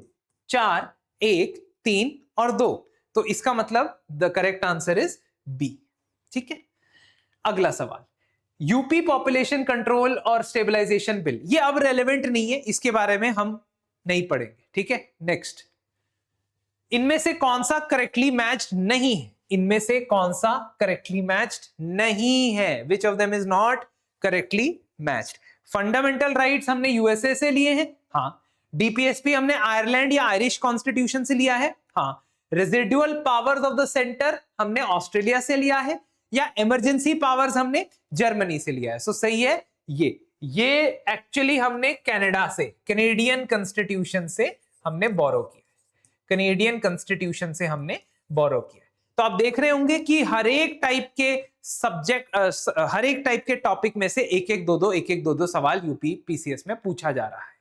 4, 1, 3 और 2। तो इसका मतलब the correct answer is B. ठीक है, अगला सवाल, यूपी पॉपुलेशन कंट्रोल और स्टेबलाइजेशन बिल, ये अब रेलेवेंट नहीं है, इसके बारे में हम नहीं पढ़ेंगे। ठीक है, नेक्स्ट, इनमें से कौन सा करेक्टली मैच्ड नहीं है? इनमें से कौन सा करेक्टली मैच्ड नहीं है? Which of them is not correctly matched? Fundamental rights हमने यूएसए से लिए हैं, हाँ। डीपीएसपी हमने आयरलैंड या आयरिश कॉन्स्टिट्यूशन से लिया है, हाँ। Residual powers of the centre हमने ऑस्ट्रेलिया से लिया है, या इमरजेंसी पावर्स हमने जर्मनी से लिया है। सो सही है ये एक्चुअली हमने कनाडा से, कैनेडियन कॉन्स्टिट्यूशन से हमने बोरो किया है, कैनेडियन कॉन्स्टिट्यूशन से हमने बोरो किया है। तो आप देख रहे होंगे कि हर एक टाइप के सब्जेक्ट, हर एक टाइप के टॉपिक में से एक एक दो दो सवाल यूपी पीसीएस में पूछा जा रहा है,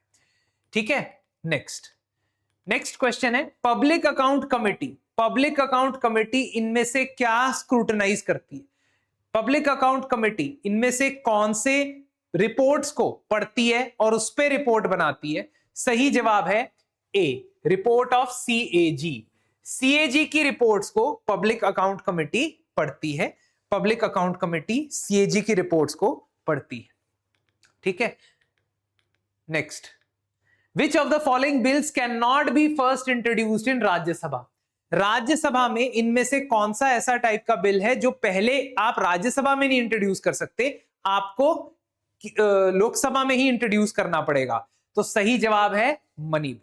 ठीक है। नेक्स्ट क्वेश्चन है public account committee. Public account committee इनमें से क्या स्क्रूटनाइज करती है? पब्लिक अकाउंट कमेटी इनमें से कौन से रिपोर्ट्स को पढ़ती है और उस पर रिपोर्ट बनाती है? सही जवाब है ए, रिपोर्ट ऑफ सीएजी। सीएजी की रिपोर्ट्स को पब्लिक अकाउंट कमेटी पढ़ती है, पब्लिक अकाउंट कमेटी सीएजी की रिपोर्ट्स को पढ़ती है, ठीक है। Next, which of the following bills can not be first introduced in Rajya Sabha? Rajya Sabha में इनमें से कौन सा ऐसा टाइप का बिल है जो पहले आप राज्यसभा में नहीं इंट्रोड्यूस कर सकते, आपको लोकसभा में ही इंट्रोड्यूस करना पड़ेगा? तो सही जवाब है मनी बिल।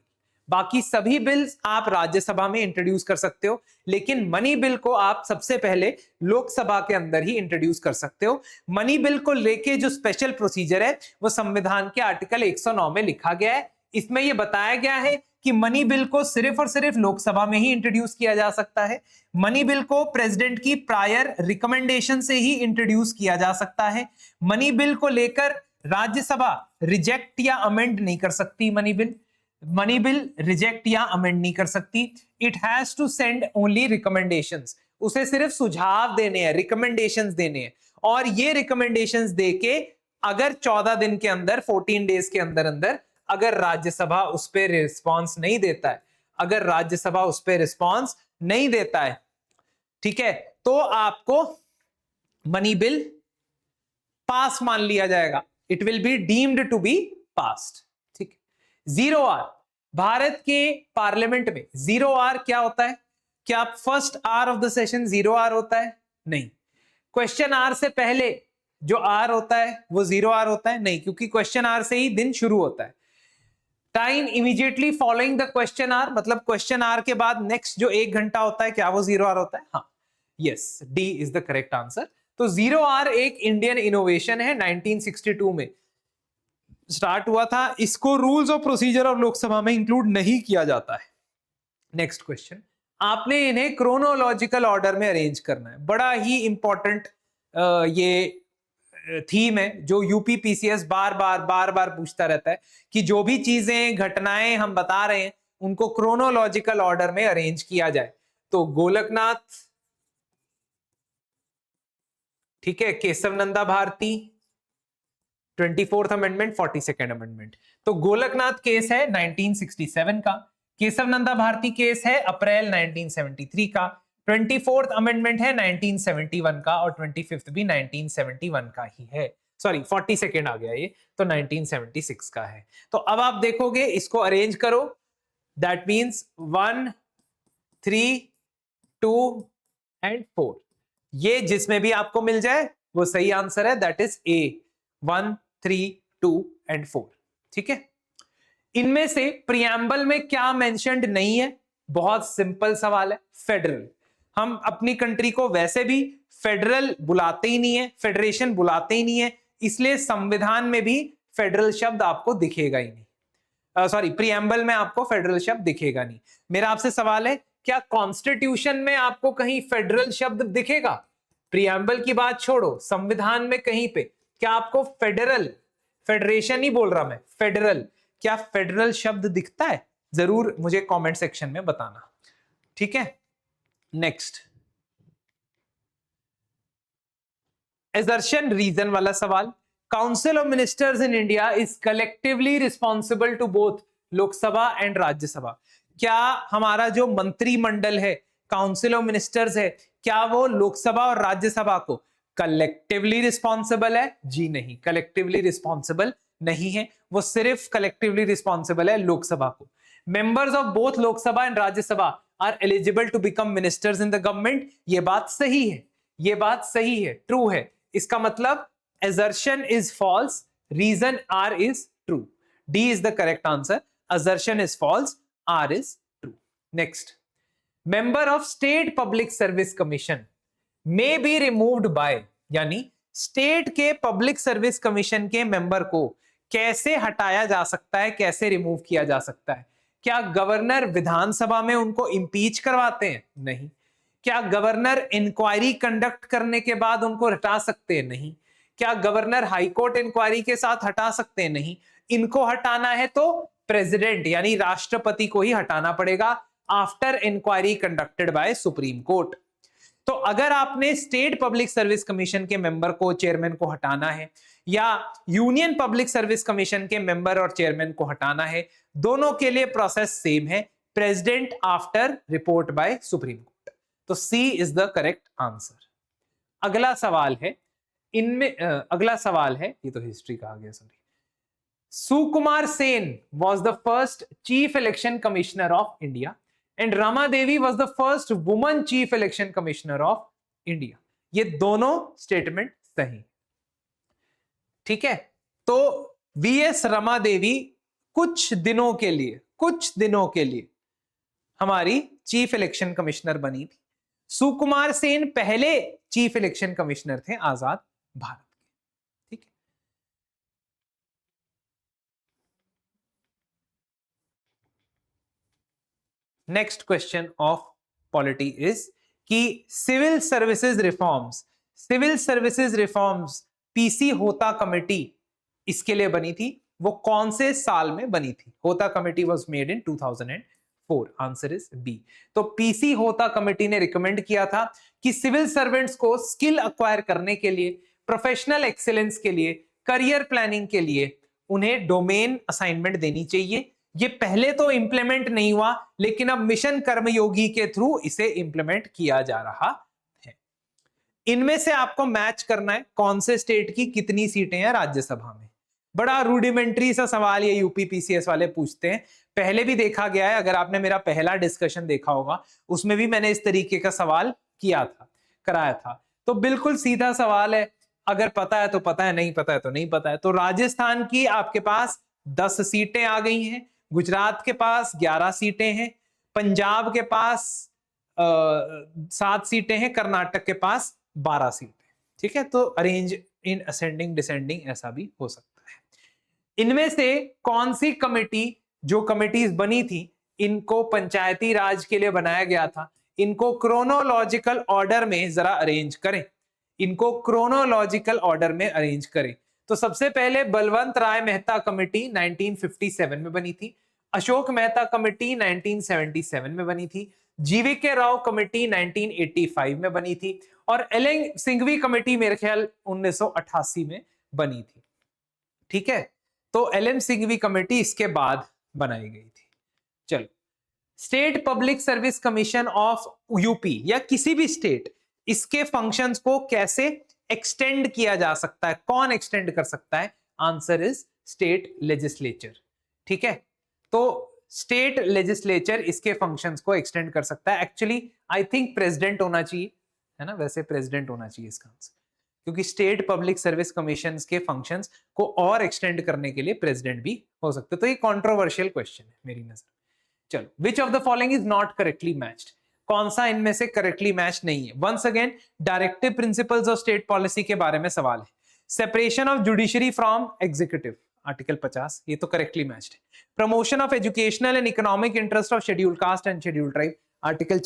बाकी सभी बिल्स आप राज्यसभा में इंट्रोड्यूस कर सकते हो, लेकिन मनी बिल को आप सबसे पहले लोकसभा के अंदर ही इंट्रोड्यूस कर सकते हो। मनी बिल को लेके जो स्पेशल प्रोसीजर है वो संविधान के आर्टिकल 109 में लिखा गया है। इसमें यह बताया गया है कि मनी बिल को सिर्फ और सिर्फ लोकसभा में ही इंट्रोड्यूस किया जा सकता है। मनी बिल को प्रेसिडेंट की प्रायर रिकमेंडेशन से ही इंट्रोड्यूस किया जा सकता है। मनी बिल को लेकर राज्यसभा रिजेक्ट या अमेंड नहीं कर सकती। मनी बिल रिजेक्ट या अमेंड नहीं कर सकती। It has to send only recommendations. उसे सिर्फ सुझाव देने हैं, रिकमेंडेशंस देने हैं, और ये रिकमेंडेशंस देके अगर 14 दिन के अंदर, 14 डेज के अंदर अंदर अगर राज्यसभा उस पर रिस्पॉन्स नहीं देता है, अगर राज्यसभा उस पर रिस्पॉन्स नहीं देता है, ठीक है, तो आपको मनी बिल पास मान लिया जाएगा। It will be deemed to be passed, ठीक है। 0R, भारत के पार्लियामेंट में 0R क्या होता है? क्या first hour of the session 0R होता है? नहीं। क्वेश्चन आर से पहले जो आर होता है वो 0R होता है? नहीं, क्योंकि क्वेश्चन आर से ही दिन शुरू होता है। Time immediately following the question hour, मतलब क्वेश्चन आर के बाद नेक्स्ट जो 1 घंटा होता है, क्या वो 0R होता है? हाँ, yes, D is the correct answer. तो 0R एक इंडियन इनोवेशन है, 1962 में स्टार्ट हुआ था। इसको rules of procedure of Lok Sabha में इंक्लूड नहीं किया जाता है। नेक्स्ट क्वेश्चन, आपने इन्हें क्रोनोलॉजिकल ऑर्डर में अरेंज करना है। बड़ा ही इंपॉर्टेंट ये थीम है जो यूपी पीसीएस बार बार पूछता रहता है कि जो भी चीजें, घटनाएं हम बता रहे हैं उनको क्रोनोलॉजिकल ऑर्डर में अरेंज किया जाए। तो गोलकनाथ, ठीक है, Kesavananda Bharati, 24th amendment, 42nd amendment. तो गोलकनाथ केस है 1967 का, केशव नंदा भारती केस है अप्रैल 1973 का, 24th अमेंडमेंट है 1971 का, और 25th भी 1971 का ही है। सॉरी, 42nd आ गया ये, तो 1976 का है। तो अब आप देखोगे, इसको अरेंज करो, दैट मींस 1, 3, 2 एंड 4। ये जिसमें भी आपको मिल जाए वो सही आंसर है, दैट इज ए, 1, 3, 2 एंड 4, ठीक है। इनमें से प्रियम्बल में क्या मेंशन्ड नहीं है? बहुत सिंपल सवाल है, फेडरल। हम अपनी कंट्री को वैसे भी फेडरल बुलाते ही नहीं है, फेडरेशन बुलाते ही नहीं है, इसलिए संविधान में भी फेडरल शब्द आपको दिखेगा ही नहीं। सॉरी, प्रियम्बल में आपको फेडरल शब्द दिखेगा नहीं। मेरा आपसे सवाल है, क्या कॉन्स्टिट्यूशन में आपको कहीं फेडरल शब्द दिखेगा? प्रियम्बल की बात छोड़ो, संविधान में कहीं पे क्या आपको फेडरल, फेडरेशन ही बोल रहा मैं, फेडरल, क्या फेडरल शब्द दिखता है? जरूर मुझे कमेंट सेक्शन में बताना, ठीक है। नेक्स्ट, assertion रीजन वाला सवाल। Council of ministers in India is collectively responsible to both Lok Sabha and Rajya Sabha. क्या हमारा जो मंत्रिमंडल है, काउंसिल ऑफ मिनिस्टर्स है, क्या वो लोकसभा और राज्यसभा को कलेक्टिवली रिस्पॉन्सिबल है? जी नहीं, कलेक्टिवली रिस्पॉन्सिबल नहीं है, वो सिर्फ कलेक्टिवली रिस्पॉन्सिबल है लोकसभा को। Members of both Lok Sabha and Rajya Sabha are eligible to become ministers in the government. ये बात सही है, ये बात सही है, ट्रू है। इसका मतलब assertion is false, reason R is true. D is the correct answer. Assertion is false, R is true. Next, member of State Public Service Commission may be removed by, यानी स्टेट के public service commission के member को कैसे हटाया जा सकता है, कैसे रिमूव किया जा सकता है? क्या गवर्नर विधानसभा में उनको इंपीच करवाते हैं? नहीं। क्या गवर्नर इंक्वायरी कंडक्ट करने के बाद उनको हटा सकते हैं? नहीं। क्या गवर्नर हाईकोर्ट इंक्वायरी के साथ हटा सकते हैं? नहीं। इनको हटाना है तो प्रेसिडेंट यानी राष्ट्रपति को ही हटाना पड़ेगा after inquiry conducted by supreme court. तो अगर आपने स्टेट पब्लिक सर्विस कमीशन के मेंबर को, चेयरमैन को हटाना है या यूनियन पब्लिक सर्विस कमीशन के मेंबर और चेयरमैन को हटाना है, दोनों के लिए प्रोसेस सेम है, president after report by supreme court. तो C is the correct answer. अगला सवाल है अगला सवाल है, ये तो हिस्ट्री का आ गया, sorry. Sukumar Sen was the first chief election commissioner of India and Rama Devi was the first woman chief election commissioner of India. ये दोनों स्टेटमेंट सही, ठीक है। तो वीएस रमा देवी कुछ दिनों के लिए हमारी चीफ इलेक्शन कमिश्नर बनी थी। सुकुमार सेन पहले चीफ इलेक्शन कमिश्नर थे आजाद भारत के, ठीक है। Next question of polity is कि civil services reforms PC Hota committee इसके लिए बनी थी, वो कौन से साल में बनी थी? Hota committee was made in 2004, answer is B. तो पीसी होता कमेटी ने रिकमेंड किया था कि सिविल सर्वेंट्स को स्किल अक्वायर करने के लिए, प्रोफेशनल एक्सीलेंस के लिए, करियर प्लानिंग के लिए उन्हें डोमेन असाइनमेंट देनी चाहिए। ये पहले तो इंप्लीमेंट नहीं हुआ, लेकिन अब मिशन कर्मयोगी के थ्रू इसे इंप्लीमेंट किया जा रहा है। इनमें से आपको मैच करना है कौन से स्टेट की कितनी सीटें हैं राज्यसभा में। बड़ा रूडिमेंट्री सा सवाल ये यूपी पीसीएस वाले पूछते हैं, पहले भी देखा गया है। अगर आपने मेरा पहला डिस्कशन देखा होगा उसमें भी मैंने इस तरीके का सवाल कराया था। तो बिल्कुल सीधा सवाल है, अगर पता है तो पता है, नहीं पता है तो नहीं पता है। तो राजस्थान की आपके पास 10 सीटें आ गई हैं, गुजरात के पास 11 सीटें हैं, पंजाब के पास 7 सीटें हैं, कर्नाटक के पास 12 सीटें, ठीक है। तो अरेंज इन असेंडिंग डिसेंडिंग ऐसा भी हो सकता है। इनमें से कौन सी कमेटी, जो कमिटीज बनी थी, इनको पंचायती राज के लिए बनाया गया था, इनको क्रोनोलॉजिकल ऑर्डर में जरा अरेंज करें, इनको क्रोनोलॉजिकल ऑर्डर में अरेंज करें। तो सबसे पहले बलवंत राय मेहता कमेटी 1957 में बनी थी, अशोक मेहता कमेटी 1977 में बनी थी, जीवीके राव कमेटी 1985 में बनी थी और एल सिंघवी कमेटी मेरे ख्याल 1988 में बनी थी, ठीक है। तो एल सिंघवी कमेटी इसके बाद बनाई गई थी। चलो, state public service commission of UP या किसी भी स्टेट, इसके फंक्शंस को कैसे एक्सटेंड किया जा सकता है, कौन एक्सटेंड कर सकता है? आंसर इज स्टेट लेजिस्लेचर, ठीक है। तो स्टेट लेजिस्लेचर इसके फंक्शंस को एक्सटेंड कर सकता है। एक्चुअली आई थिंक प्रेसिडेंट होना चाहिए, है ना, वैसे प्रेसिडेंट होना चाहिए इसका आंसर, क्योंकि स्टेट पब्लिक सर्विस कमीशंस के फंक्शंस को और एक्सटेंड करने के लिए प्रेसिडेंट भी हो सकते हैं। तो ये कंट्रोवर्शियल क्वेश्चन है मेरी नजर। चलो, which of the following is not correctly matched? कौन सा इनमें से करेक्टली मैच नहीं है? Once again directive principles of state policy के बारे में सवाल है। Separation of judiciary from executive, article 50, ये तो करेक्टली मैच्ड है। Promotion of educational and economic interest of scheduled caste and scheduled tribe, article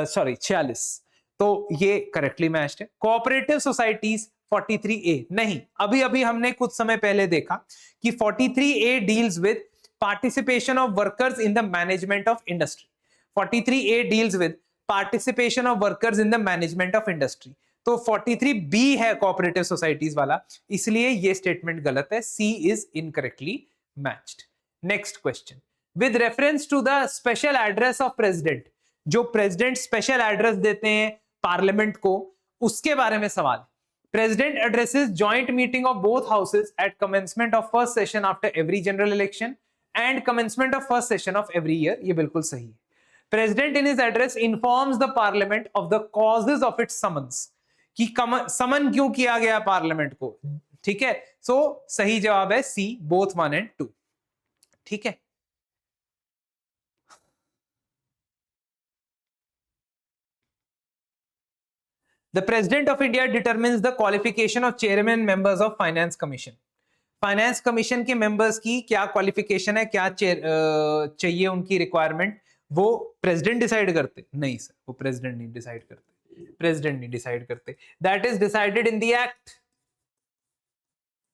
46, तो ये करेक्टली मैच्ड है। कोऑपरेटिव सोसाइटीज 43A, नहीं, अभी हमने कुछ समय पहले देखा कि 43A deals with participation of workers in the management of industry. 43A deals with participation of workers in the management of industry. तो 43B है कोऑपरेटिव सोसाइटीज वाला, इसलिए ये स्टेटमेंट गलत है। C is incorrectly matched. Next question. With reference to the special address of president, जो president special address देते हैं पार्लियामेंट को, उसके बारे में सवाल। President addresses joint meeting of both houses at commencement of first session after every general election and commencement of first session of every year, ये बिल्कुल सही है। President in his address informs the parliament of the causes of its summons, कि समन क्यों किया गया parliament को, ठीक है। सो सही जवाब है सी, बोथ 1 and 2, ठीक है। The President of India determines the qualification of chairman members of Finance Commission. Finance commission के मेंबर्स की क्या क्वालिफिकेशन है, क्या चाहिए उनकी रिक्वायरमेंट, वो प्रेसिडेंट डिसाइड करते? नहीं सर, वो प्रेसिडेंट नहीं डिसाइड करते, प्रेसिडेंट नहीं डिसाइड करते। That is decided in the act,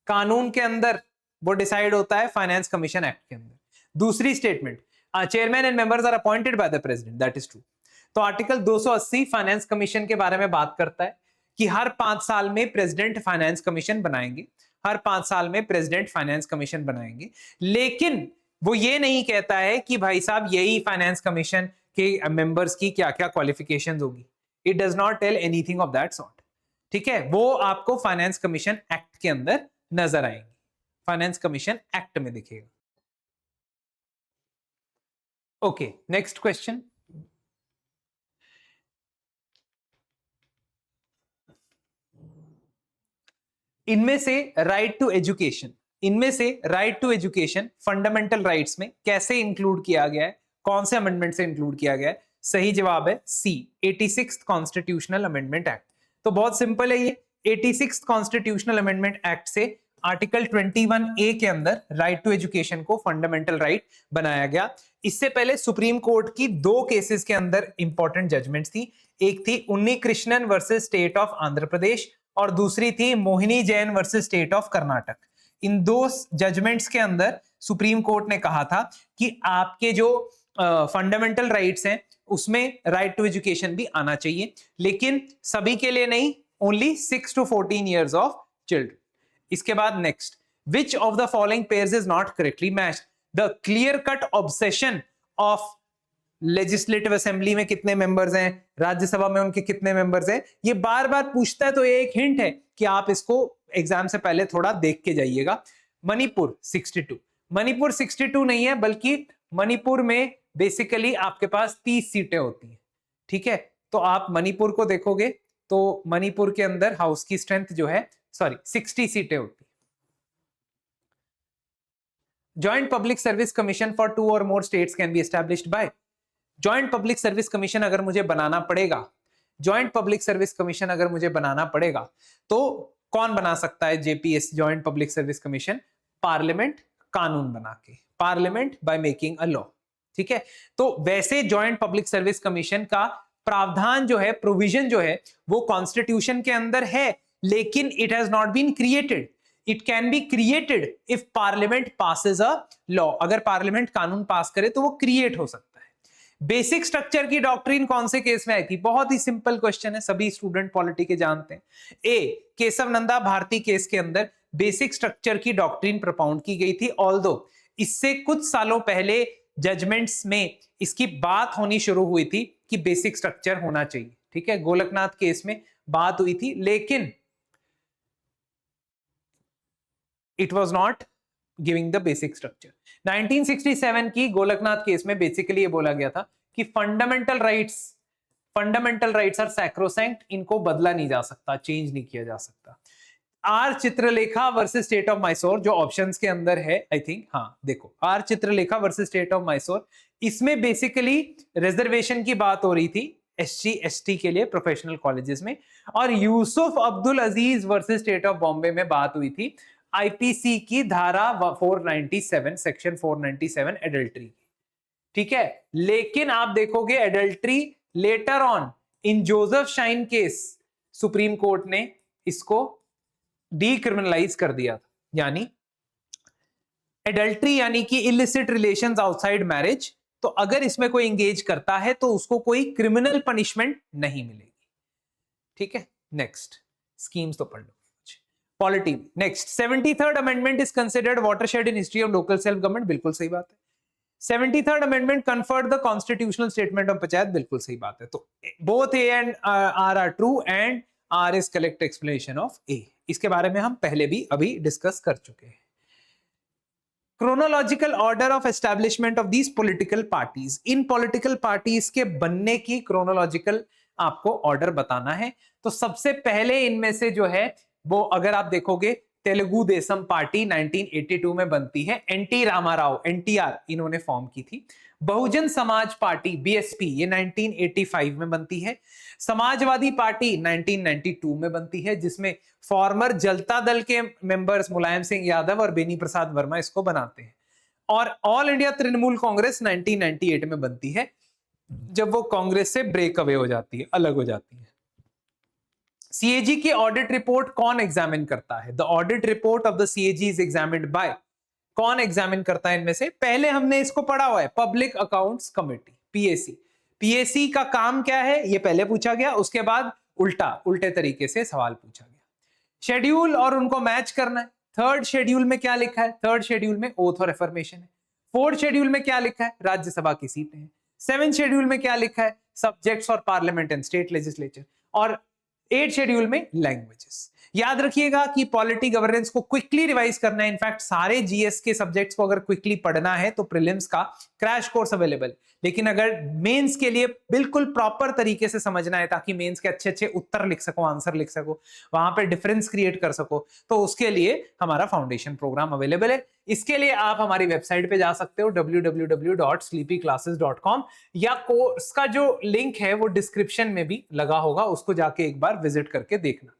कानून के अंदर वो डिसाइड होता है, फाइनेंस कमीशन एक्ट के अंदर। दूसरी statement, chairman and members are appointed by the president, that is true. तो आर्टिकल 280 फाइनेंस कमीशन के बारे में बात करता है कि हर 5 साल में प्रेसिडेंट फाइनेंस कमीशन बनाएंगे, हर 5 साल में प्रेसिडेंट फाइनेंस कमीशन बनाएंगे। लेकिन वो ये नहीं कहता है कि भाई साहब यही फाइनेंस कमीशन के मेंबर्स की क्या क्या क्वालिफिकेशंस होगी। It does not tell anything of that sort, ठीक है। वो आपको फाइनेंस कमीशन एक्ट के अंदर नजर आएंगे, फाइनेंस कमीशन एक्ट में दिखेगा। Okay, next question. इनमें से राइट टू एजुकेशन, इनमें से right to education fundamental rights में कैसे इंक्लूड किया गया है, कौन से अमेंडमेंट से इंक्लूड किया गया है? सही जवाब है सी, 86th कॉन्स्टिट्यूशनल अमेंडमेंट एक्ट। तो बहुत सिंपल है ये, 86th कॉन्स्टिट्यूशनल अमेंडमेंट एक्ट से आर्टिकल 21A के अंदर राइट टू एजुकेशन को फंडामेंटल राइट बनाया गया। इससे पहले सुप्रीम कोर्ट की 2 केसेस के अंदर इंपॉर्टेंट जजमेंट्स थी। एक थी Unni Krishnan versus state of Andhra Pradesh और दूसरी थी Mohini Jain versus state of Karnataka. इन 2 जजमेंट्स के अंदर सुप्रीम कोर्ट ने कहा था कि आपके जो फंडामेंटल राइट्स हैं उसमें राइट टू एजुकेशन भी आना चाहिए, लेकिन सभी के लिए नहीं, only 6 to 14 years of children. इसके बाद next, which of the following pairs is not correctly matched? The clear cut obsession of legislative assembly में कितने मेंबर्स हैं, राज्यसभा में उनके कितने मेंबर्स हैं, ये बार बार पूछता है। तो ये एक हिंट है कि आप इसको एग्जाम से पहले थोड़ा देख के जाइएगा। मणिपुर 62, मणिपुर 62 नहीं है, बल्कि मणिपुर में बेसिकली आपके पास 30 सीटें होती हैं, ठीक है। तो आप मणिपुर को देखोगे तो मणिपुर के अंदर हाउस की स्ट्रेंथ जो है 60 सीटें होती है। Joint public service commission for 2 or more states can be established bye. Joint public service commission अगर मुझे बनाना पड़ेगा, जॉइंट पब्लिक सर्विस कमीशन अगर मुझे बनाना पड़ेगा तो कौन बना सकता है JPS, joint public service commission? Parliament, कानून बना के, parliament by making a law, ठीक है। तो वैसे जॉइंट पब्लिक सर्विस कमीशन का प्रावधान जो है, प्रोविजन जो है, वो कॉन्स्टिट्यूशन के अंदर है, लेकिन it has not been created. It can be created if parliament passes a law. अगर पार्लियामेंट कानून पास करे तो वो क्रिएट हो सकता है। बेसिक स्ट्रक्चर की डॉक्ट्रिन कौन से केस में आई थी? बहुत ही सिंपल क्वेश्चन है, सभी स्टूडेंट पॉलिटी के जानते हैं। ए, केशव नंदा भारती केस के अंदर बेसिक स्ट्रक्चर की डॉक्ट्रिन प्रोपाउंड की गई थी। ऑल्दो इससे कुछ सालों पहले जजमेंट्स में इसकी बात होनी शुरू हुई थी कि बेसिक स्ट्रक्चर होना चाहिए, ठीक है। गोलकनाथ केस में बात हुई थी, लेकिन it was not giving the basic structure. 1967 की गोलकनाथ केस में बेसिकली ये बोला गया था कि फंडामेंटल राइट्स आर सैक्रोसैंक्ट, इनको बदला नहीं जा सकता, चेंज नहीं किया जा सकता। R Chitralekha versus state of Mysore, जो ऑप्शंस के अंदर है आई थिंक, हाँ देखो, R Chitralekha versus state of Mysore, इसमें बेसिकली रिजर्वेशन की बात हो रही थी एससी एसटी के लिए प्रोफेशनल कॉलेजेस में। और यूसुफ अब्दुल अजीज वर्सेस स्टेट ऑफ बॉम्बे में बात हुई थी आईपीसी की धारा 497, सेक्शन 497 एडल्ट्री, ठीक है। लेकिन आप देखोगे adultery later on in Joseph shine case supreme court ने इसको डीक्रिमिनलाइज कर दिया था, यानी एडल्ट्री यानी कि इलिसिट रिलेशंस आउटसाइड मैरिज, तो अगर इसमें कोई एंगेज करता है तो उसको कोई क्रिमिनल पनिशमेंट नहीं मिलेगी, ठीक है। नेक्स्ट, स्कीम्स तो पढ़ लो, polity. Next, 73rd amendment is considered watershed in history of local self government, बिल्कुल सही बात है। 73rd amendment conferred the constitutional statement of panchayat, बिल्कुल सही बात है। तो both A and R are true and R is correct explanation of A. इसके बारे में हम पहले भी अभी डिस्कस कर चुके हैं। Chronological order of establishment of these political parties, in political parties के बनने की क्रोनोलॉजिकल आपको ऑर्डर बताना है। तो सबसे पहले इनमें से जो है वो अगर आप देखोगे तेलुगु देशम पार्टी 1982 में बनती है, एनटी रामाराव एनटीआर इन्होंने फॉर्म की थी। बहुजन समाज पार्टी बीएसपी ये 1985 में बनती है। समाजवादी पार्टी 1992 में बनती है, जिसमें फॉर्मर जनता दल के मेंबर्स मुलायम सिंह यादव और बेनी प्रसाद वर्मा इसको बनाते हैं। और ऑल इंडिया तृणमूल कांग्रेस 1998 में बनती है, जब वो कांग्रेस से ब्रेक अवे हो जाती है, अलग हो जाती है। सीएजी की ऑडिट रिपोर्ट कौन एग्जामिन करता है? The audit report of the CAG is examined bye, कौन एग्जामिन करता है इनमें से? पहले हमने इसको पढ़ा हुआ है, public accounts committee, PAC. PAC का काम क्या है ये पहले पूछा गया, उसके बाद उल्टे तरीके से सवाल पूछा गया। शेड्यूल और उनको मैच करना है। थर्ड शेड्यूल में क्या लिखा है? थर्ड शेड्यूल में ओथ और एफर्मेशन है। फोर्थ शेड्यूल में क्या लिखा है? राज्यसभा की सीटें हैं। सेवेंथ शेड्यूल में क्या लिखा है? सब्जेक्ट्स और पार्लियामेंट एंड स्टेट लेजिस्लेचर। और 8 शेड्यूल में लैंग्वेजेस। याद रखिएगा कि पॉलिटी गवर्नेंस को क्विकली रिवाइज करना है। इनफैक्ट सारे जीएस के सब्जेक्ट्स को अगर क्विकली पढ़ना है तो प्रीलिम्स का क्रैश कोर्स अवेलेबल, लेकिन अगर मेंस के लिए बिल्कुल प्रॉपर तरीके से समझना है ताकि मेंस के अच्छे अच्छे उत्तर लिख सको, आंसर लिख सको, वहां पे डिफरेंस क्रिएट कर सको, तो उसके लिए हमारा फाउंडेशन प्रोग्राम अवेलेबल है। इसके लिए आप हमारी वेबसाइट पे जा सकते हो www.sleepyclasses.com, या कोर्स का जो लिंक है वो डिस्क्रिप्शन में भी लगा होगा, उसको जाके एक बार विजिट करके देखना।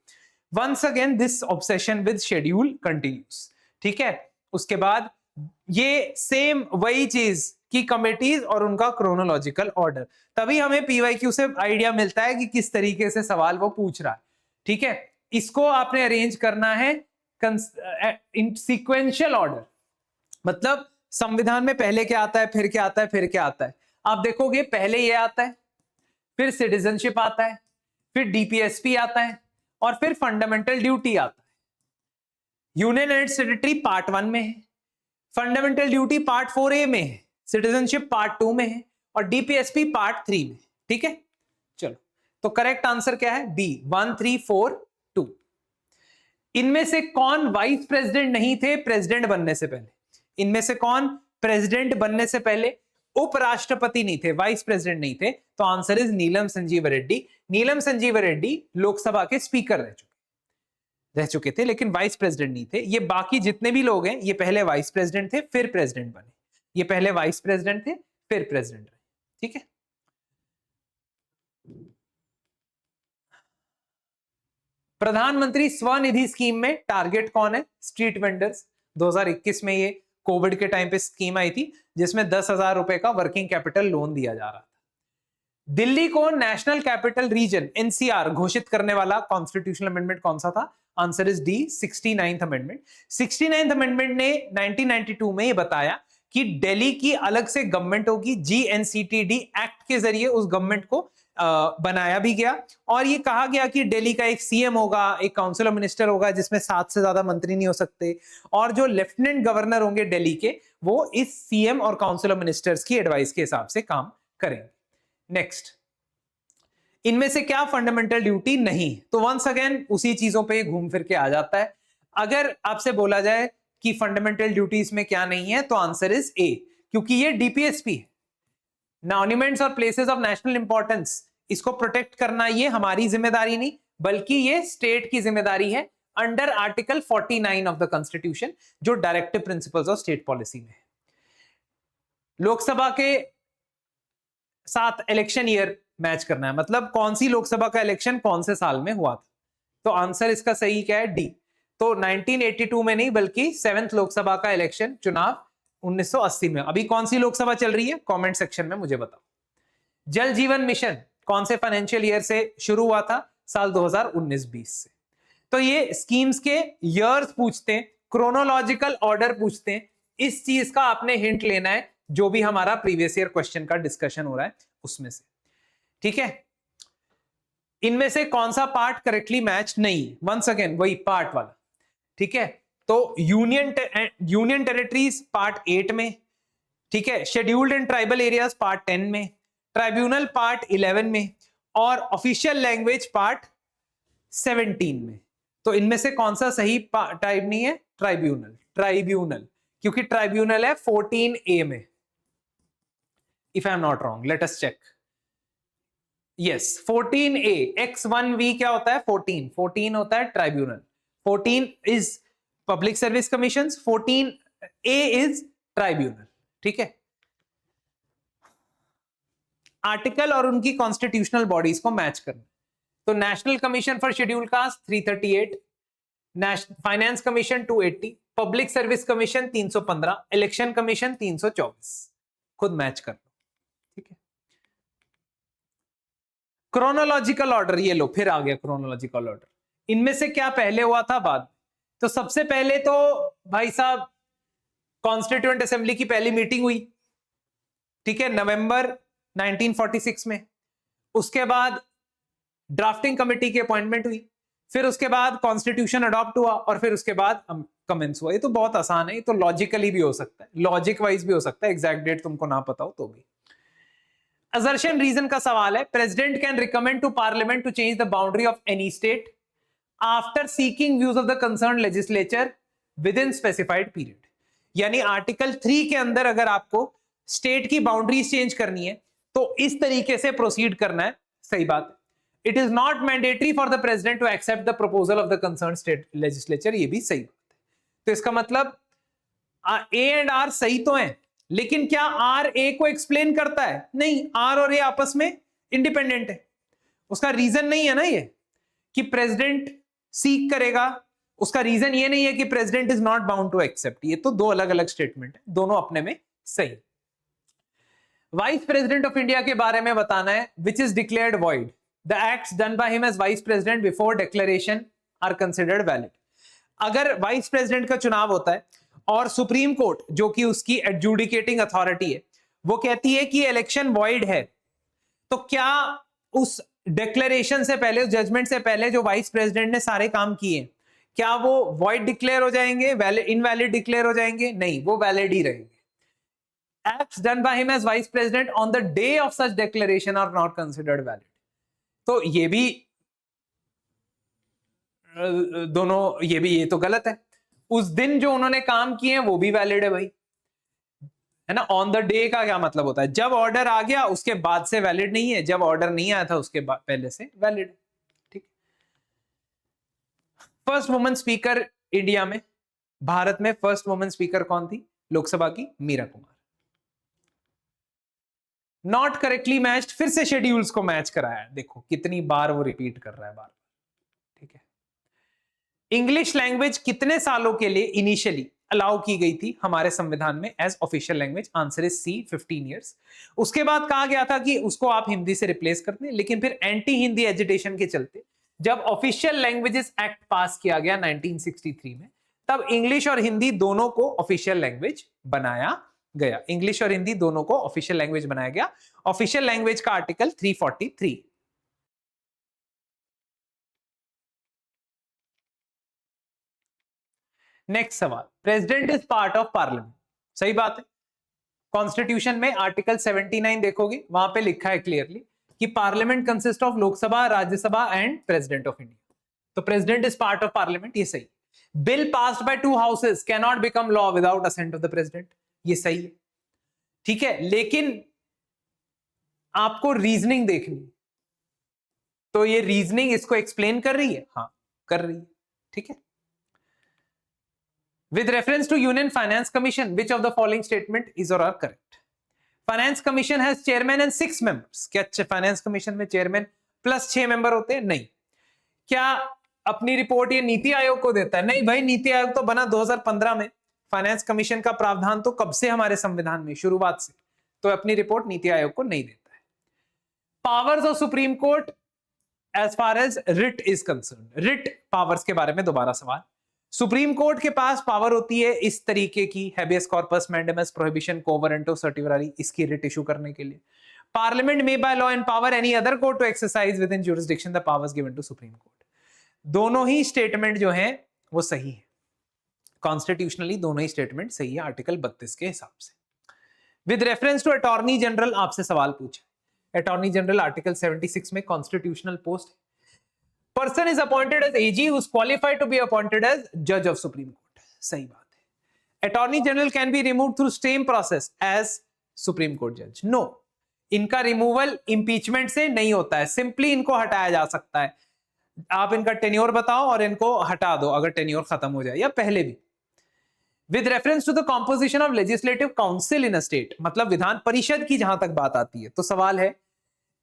Once again this obsession with schedule continues, ठीक है। उसके बाद ये सेम वही चीज की कमिटीज और उनका क्रोनोलॉजिकल ऑर्डर, तभी हमें पीवाईक्यू से आइडिया मिलता है कि किस तरीके से सवाल वो पूछ रहा है, ठीक है। इसको आपने अरेंज करना है इन सीक्वेंशियल ऑर्डर, मतलब संविधान में पहले क्या आता है, फिर क्या आता है, फिर क्या आता है। आप देखोगे पहले ये आता है, फिर सिटीजनशिप आता है, फिर डीपीएसपी आता है, और फिर फंडामेंटल ड्यूटी आता है। यूनियन एंड टेरिटरी पार्ट 1 में है, फंडामेंटल ड्यूटी पार्ट 4A में है, सिटीजनशिप पार्ट 2 में है, और डीपीएसपी पार्ट 3 में, ठीक है। चलो, तो करेक्ट आंसर क्या है? बी 1, 3, 4, 2। इनमें से कौन वाइस प्रेसिडेंट नहीं थे प्रेसिडेंट बनने से पहले? इनमें से कौन प्रेसिडेंट बनने से पहले उपराष्ट्रपति नहीं थे, वाइस प्रेसिडेंट नहीं थे? तो आंसर इज नीलम संजीव रेड्डी। नीलम संजीव रेड्डी लोकसभा के स्पीकर रह चुके थे, लेकिन वाइस प्रेसिडेंट नहीं थे। ये बाकी जितने भी लोग हैं ये पहले वाइस प्रेसिडेंट थे फिर प्रेसिडेंट बने, ये पहले वाइस प्रेसिडेंट थे फिर प्रेसिडेंट रहे, ठीक है। प्रधानमंत्री स्वनिधि स्कीम में टारगेट कौन है? Street vendors. 2021 में ये कोविड के टाइम पे स्कीम आई थी जिसमें 10,000 रुपए का वर्किंग कैपिटल लोन दिया जा रहा था। दिल्ली को नेशनल कैपिटल रीजन एनसीआर घोषित करने वाला कॉन्स्टिट्यूशनल अमेंडमेंट कौन सा था? Answer is D 69th amendment. 69th amendment ने 1992 में ये बताया कि दिल्ली की अलग से गवर्नमेंट होगी। जीएनसीटीडी एक्ट के जरिए उस गवर्नमेंट को बनाया भी गया, और ये कहा गया कि दिल्ली का एक सीएम होगा, एक काउंसिल ऑफ मिनिस्टर होगा जिसमें 7 से ज्यादा मंत्री नहीं हो सकते, और जो लेफ्टिनेंट गवर्नर होंगे दिल्ली के वो इस सीएम और काउंसिल ऑफ मिनिस्टर्स की एडवाइस के हिसाब से काम करेंगे। नेक्स्ट, इनमें से क्या फंडामेंटल ड्यूटी नहीं? तो वंस अगेन उसी चीजों पे घूम फिर के आ जाता है। अगर आपसे बोला जाए कि फंडामेंटल ड्यूटीज में क्या नहीं है तो आंसर इज ए, क्योंकि ये डीपीएसपी है, मॉन्यूमेंट्स और प्लेसेस ऑफ नेशनल इंपॉर्टेंस, इसको प्रोटेक्ट करना ये हमारी जिम्मेदारी नहीं बल्कि ये स्टेट की जिम्मेदारी है under article 49 of the constitution, जो directive principles of state policy में है। लोकसभा के साथ इलेक्शन ईयर मैच करना है, मतलब कौन सी लोकसभा का इलेक्शन कौन से साल में हुआ था। तो आंसर इसका सही क्या है? डी। तो 1982 में नहीं बल्कि 7th लोकसभा का इलेक्शन चुनाव 1980 में। अभी कौन सी लोकसभा चल रही है कमेंट सेक्शन में मुझे बताओ। जल जीवन मिशन कौन से फाइनेंशियल ईयर से शुरू हुआ था? साल 2019-20 से। तो ये स्कीम्स के ईयर्स पूछते हैं, क्रोनोलॉजिकल ऑर्डर पूछते हैं, इस चीज का आपने हिंट लेना है जो भी हमारा प्रीवियस ईयर क्वेश्चन का डिस्कशन हो रहा है उसमें से, ठीक है। इनमें से कौन सा पार्ट करेक्टली मैच नहीं है? वंस अगेन वही पार्ट वाला, ठीक है। तो यूनियन टेरिटरीज पार्ट 8 में, ठीक है, scheduled and tribal areas part 10 में, ट्राइब्यूनल पार्ट 11 में, और ऑफिशियल लैंग्वेज पार्ट 17 में। तो इनमें से कौन सा सही टाइप नहीं है? ट्राइब्यूनल। क्योंकि ट्राइब्यूनल है 14A में, if I am not wrong, let us check. Yes 14A, X1V क्या होता है? 14 होता है tribunal, 14 is public service commission, 14A is tribunal. ठीक है, आर्टिकल और उनकी कॉन्स्टिट्यूशनल बॉडीज को मैच करना। तो national commission for schedule caste 338, finance commission 280, public service commission 315, election commission 324। खुद मैच कर लो। ठीक है, क्रोनोलॉजिकल ऑर्डर, ये लो फिर आ गया क्रोनोलॉजिकल ऑर्डर। इनमें से क्या पहले हुआ था बाद? तो सबसे पहले तो भाई साहब कॉन्स्टिट्यूएंट असेंबली की पहली मीटिंग हुई, ठीक है, नवंबर 1946 में। उसके बाद ड्राफ्टिंग कमेटी की अपॉइंटमेंट हुई, फिर उसके बाद कॉन्स्टिट्यूशन अडॉप्ट हुआ, और फिर उसके बाद कमेंस हुआ। ये तो बहुत आसान है, ये तो लॉजिकली भी हो सकता है, लॉजिक वाइज भी हो सकता है, एग्जैक्ट डेट तुमको ना पता हो तो भी। असर्शन रीजन का सवाल है, president can recommend to parliament to change the boundary of any state after seeking views of the concern legislature within specified period. यानी आर्टिकल 3 के अंदर अगर आपको स्टेट की बाउंड्रीज चेंज करनी है तो इस तरीके से प्रोसीड करना है। सही बात है। It is not mandatory for the president to accept the proposal of the concern state legislature, ये भी सही बात है। तो इसका मतलब ए एंड आर सही तो है, लेकिन क्या आर ए को एक्सप्लेन करता है? नहीं, आर और ए आपस में इंडिपेंडेंट है। उसका रीजन नहीं है ना ये कि प्रेसिडेंट सीक करेगा, उसका रीजन ये नहीं है कि president is not bound to accept. ये तो दो अलग अलग स्टेटमेंट है, दोनों अपने में सही। वाइस प्रेसिडेंट ऑफ इंडिया के बारे में बताना है, which is declared void. The acts done by him as vice president before declaration are considered valid. अगर वाइस प्रेसिडेंट का चुनाव होता है और सुप्रीम कोर्ट जो कि उसकी एडजुडिकेटिंग अथॉरिटी है वो कहती है कि इलेक्शन वॉइड है, तो क्या उस डिक्लेरेशन से पहले, उस जजमेंट से पहले जो वाइस प्रेसिडेंट ने सारे काम किए, क्या वो वॉइड डिक्लेयर हो जाएंगे, वैलिड इनवैलिड डिक्लेयर हो जाएंगे? नहीं, वो वैलिड ही रहेंगे। Acts done by him as vice president on the day of such declaration are not considered valid. तो ये भी दोनों, ये तो गलत है। उस दिन जो उन्होंने काम किए हैं वो भी वैलिड है भाई, है ना। ऑन द डे का क्या मतलब होता है? जब ऑर्डर आ गया उसके बाद से वैलिड नहीं है, जब ऑर्डर नहीं आया था उसके बाद पहले से वैलिड। ठीक। फर्स्ट वुमेन स्पीकर इंडिया में, भारत में फर्स्ट वुमेन स्पीकर कौन थी लोकसभा की? Meira Kumar. Not correctly matched, फिर से शेड्यूल्स को मैच कराया, देखो कितनी बार वो रिपीट कर रहा है बार। ठीक है। इंग्लिश लैंग्वेज कितने सालों के लिए इनिशियली अलाउ की गई थी हमारे संविधान में as official language? Answer is C, 15 years. उसके बाद कहा गया था कि उसको आप हिंदी से रिप्लेस कर दें, लेकिन फिर एंटी हिंदी एजिटेशन के चलते जब ऑफिशियल लैंग्वेजेस एक्ट पास किया गया 1963 में, तब इंग्लिश और हिंदी दोनों को ऑफिशियल लैंग्वेज बनाया गया। इंग्लिश और हिंदी दोनों को ऑफिशियल लैंग्वेज बनाया गया। ऑफिशियल लैंग्वेज का आर्टिकल 343। नेक्स्ट सवाल, president is part of parliament. सही बात है। कॉन्स्टिट्यूशन में आर्टिकल 79 देखोगे, वहां पे लिखा है क्लियरली कि parliament consist of Lok Sabha, Rajya Sabha and president of India. तो president is part of parliament, ये सही। Bill passed by 2 houses can not become law without assent of the president, ये सही है। ठीक है, लेकिन आपको रीजनिंग देखनी, तो ये रीजनिंग इसको एक्सप्लेन कर रही है? हाँ कर रही है। ठीक है। With reference to Union Finance Commission, which of the following statement is or are correct? Finance Commission has chairman and 6 members. क्या फाइनेंस कमीशन में चेयरमैन प्लस 6 मेंबर होते हैं? नहीं। क्या अपनी रिपोर्ट ये नीति आयोग को देता है? नहीं भाई, नीति आयोग तो बना 2015 में। फाइनेंस कमीशन का प्रावधान तो कब से हमारे संविधान में, शुरुआत से, तो अपनी रिपोर्ट नीति आयोग को नहीं देता है। Powers of supreme court as far as writ is concern, writ powers के बारे में दोबारा सवाल। सुप्रीम कोर्ट के पास पावर होती है इस तरीके की, habeas corpus, mandamus, prohibition, quo warranto, certiorari, इसकी रिट इशू करने के लिए। पार्लियामेंट में by law empower any other court to exercise within jurisdiction the powers given to supreme court. दोनों ही स्टेटमेंट जो है वो सही है, कॉन्स्टिट्यूशनली दोनों ही स्टेटमेंट सही है आर्टिकल 32 के हिसाब से। With reference to attorney general आपसे सवाल पूछा। अटॉर्नी जनरल आर्टिकल 76 में कॉन्स्टिट्यूशनल पोस्ट है। Person is appointed as AG who is qualified to be appointed as judge of Supreme Court. सही बात है। Attorney general can be remove through same process as supreme court जज? No, इनका removal impeachment से नहीं होता है, सिंपली इनको हटाया जा सकता है। आप इनका टेन्योर बताओ और इनको हटा दो अगर टेन्योर खत्म हो जाए या पहले भी। With reference to the composition of legislative council in a state, मतलब विधान परिषद की जहां तक बात आती है, तो सवाल है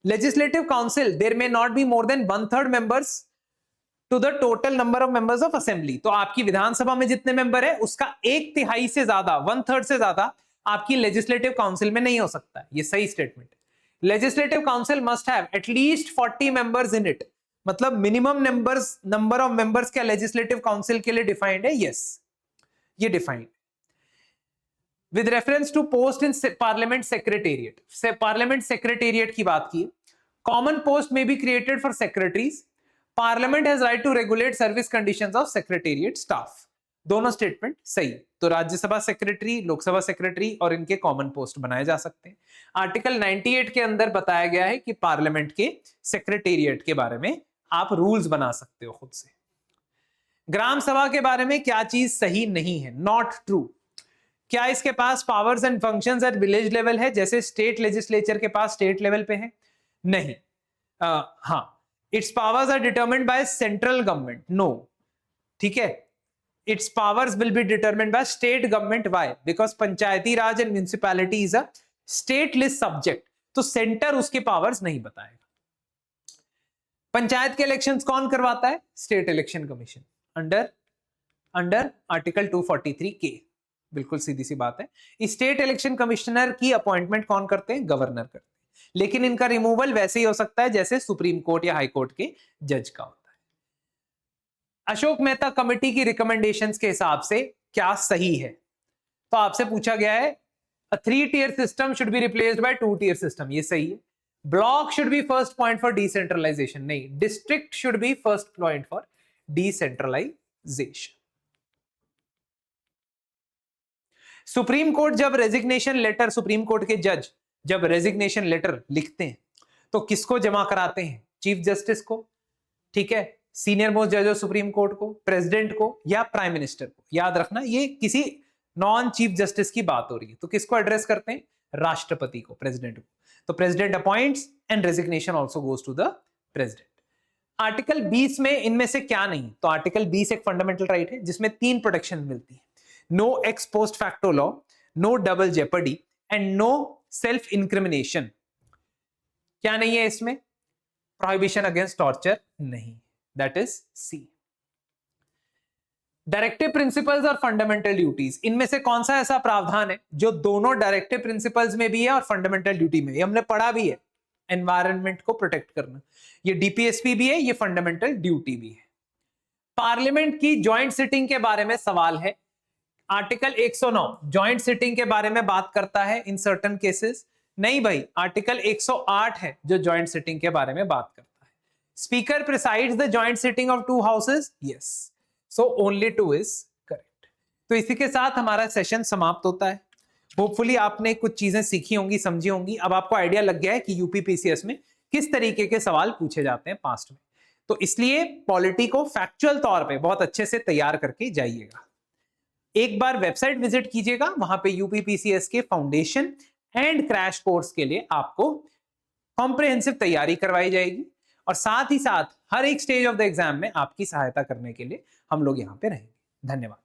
legislative council there may not be more than 1/3 members to the total number of members of assembly. तो आपकी विधानसभा में जितने मेंबर है उसका 1/3 से ज्यादा, 1/3 से ज्यादा आपकी लेजिस्लेटिव काउंसिल में नहीं हो सकता। ये सही स्टेटमेंट है। Legislative council must have at least 40 members in it, मतलब मिनिमम नंबर ऑफ मेंबर्स क्या लेजिस्लेटिव काउंसिल के लिए डिफाइंड है? यस, ये defined. With reference to post in parliament secretariat, से पार्लियामेंट सेक्रेटेरिएट की बात की, common post may be created for secretaries, parliament has right to regulate service conditions of secretariat staff. दोनों statement सही। तो राज्यसभा सेक्रेटरी, लोकसभा सेक्रेटरी और इनके कॉमन पोस्ट बनाए जा सकते हैं। आर्टिकल 98 के अंदर बताया गया है कि पार्लियामेंट के सेक्रेटेरिएट के बारे में आप रूल्स बना सकते हो खुद से। ग्राम सभा के बारे में क्या चीज सही नहीं है? Not true. क्या इसके पास powers and functions at village level है जैसे स्टेट लेजिस्लेचर के पास स्टेट लेवल पे है? नहीं। हाँ, its powers are determined by central government. No, ठीक है, its powers will be determined by state government. Why? Because Panchayati Raj and municipality is a state list subject, तो सेंटर उसके पावर्स नहीं बताएगा। पंचायत के इलेक्शंस कौन करवाता है? State election commission under article 243 के। बिल्कुल सीधी सी बात है। स्टेट इलेक्शन कमिश्नर की अपॉइंटमेंट कौन करते हैं? गवर्नर करते हैं। लेकिन इनका रिमूवल वैसे ही हो सकता है जैसे सुप्रीम कोर्ट या हाई कोर्ट के जज का होता है। अशोक मेहता कमेटी की रिकमेंडेशंस के हिसाब से क्या सही है? तो आपसे पूछा गया है a 3-tier system should be replaced by 2-tier system. ये सही है। Block should be first point for decentralisation. नहीं, district should be first point for decentralisation. Supreme court जब रेजिग्नेशन लेटर, सुप्रीम कोर्ट के जज जब रेजिग्नेशन लेटर लिखते हैं तो किसको जमा कराते हैं? चीफ जस्टिस को, ठीक है, सीनियर मोस्ट जज ऑफ सुप्रीम कोर्ट को, प्रेसिडेंट को या प्राइम मिनिस्टर को। याद रखना ये किसी नॉन चीफ जस्टिस की बात हो रही है। तो किसको एड्रेस करते हैं? राष्ट्रपति को, प्रेसिडेंट को। तो president appoints and resignation also goes to the president. Article 20 में इनमें से क्या नहीं? तो आर्टिकल 20 एक फंडामेंटल राइट है जिसमें 3 प्रोटेक्शन मिलती है। No ex post facto law, no double jeopardy and no self incrimination. क्या नहीं है इसमें? प्रोहिबिशन अगेंस्ट टॉर्चर नहीं, that is C. Directive principles और फंडामेंटल ड्यूटीज, इनमें से कौन सा ऐसा प्रावधान है जो दोनों डायरेक्टिव प्रिंसिपल्स में भी है और फंडामेंटल ड्यूटी में? ये हमने पढ़ा भी है, एनवायरनमेंट को प्रोटेक्ट करना। ये डीपीएसपी भी है, ये फंडामेंटल ड्यूटी भी है। पार्लियामेंट की ज्वाइंट सिटिंग के बारे में सवाल है। आर्टिकल 109 ज्वाइंट सिटिंग के बारे में बात करता है इन सर्टेन केसेस। नहीं भाई, आर्टिकल 108 है जो ज्वाइंट सिटिंग के बारे में बात करता है। Speaker presides the joint sitting of 2 houses. Yes, so only 2 is correct. तो इसी के साथ हमारा सेशन समाप्त होता है। होपफुली आपने कुछ चीजें सीखी होंगी, समझी होंगी। अब आपको आइडिया लग गया है कि यूपीपीसीएस में किस तरीके के सवाल पूछे जाते हैं पास्ट में। तो इसलिए पॉलिटी को फैक्चुअल तौर पे बहुत अच्छे से तैयार करके जाइएगा। एक बार वेबसाइट विजिट कीजिएगा, वहां पे यूपीपीसीएस के फाउंडेशन एंड क्रैश कोर्स के लिए आपको कॉम्प्रिहेंसिव तैयारी करवाई जाएगी और साथ ही साथ हर एक स्टेज ऑफ द एग्जाम में आपकी सहायता करने के लिए हम लोग यहां पे रहेंगे। धन्यवाद।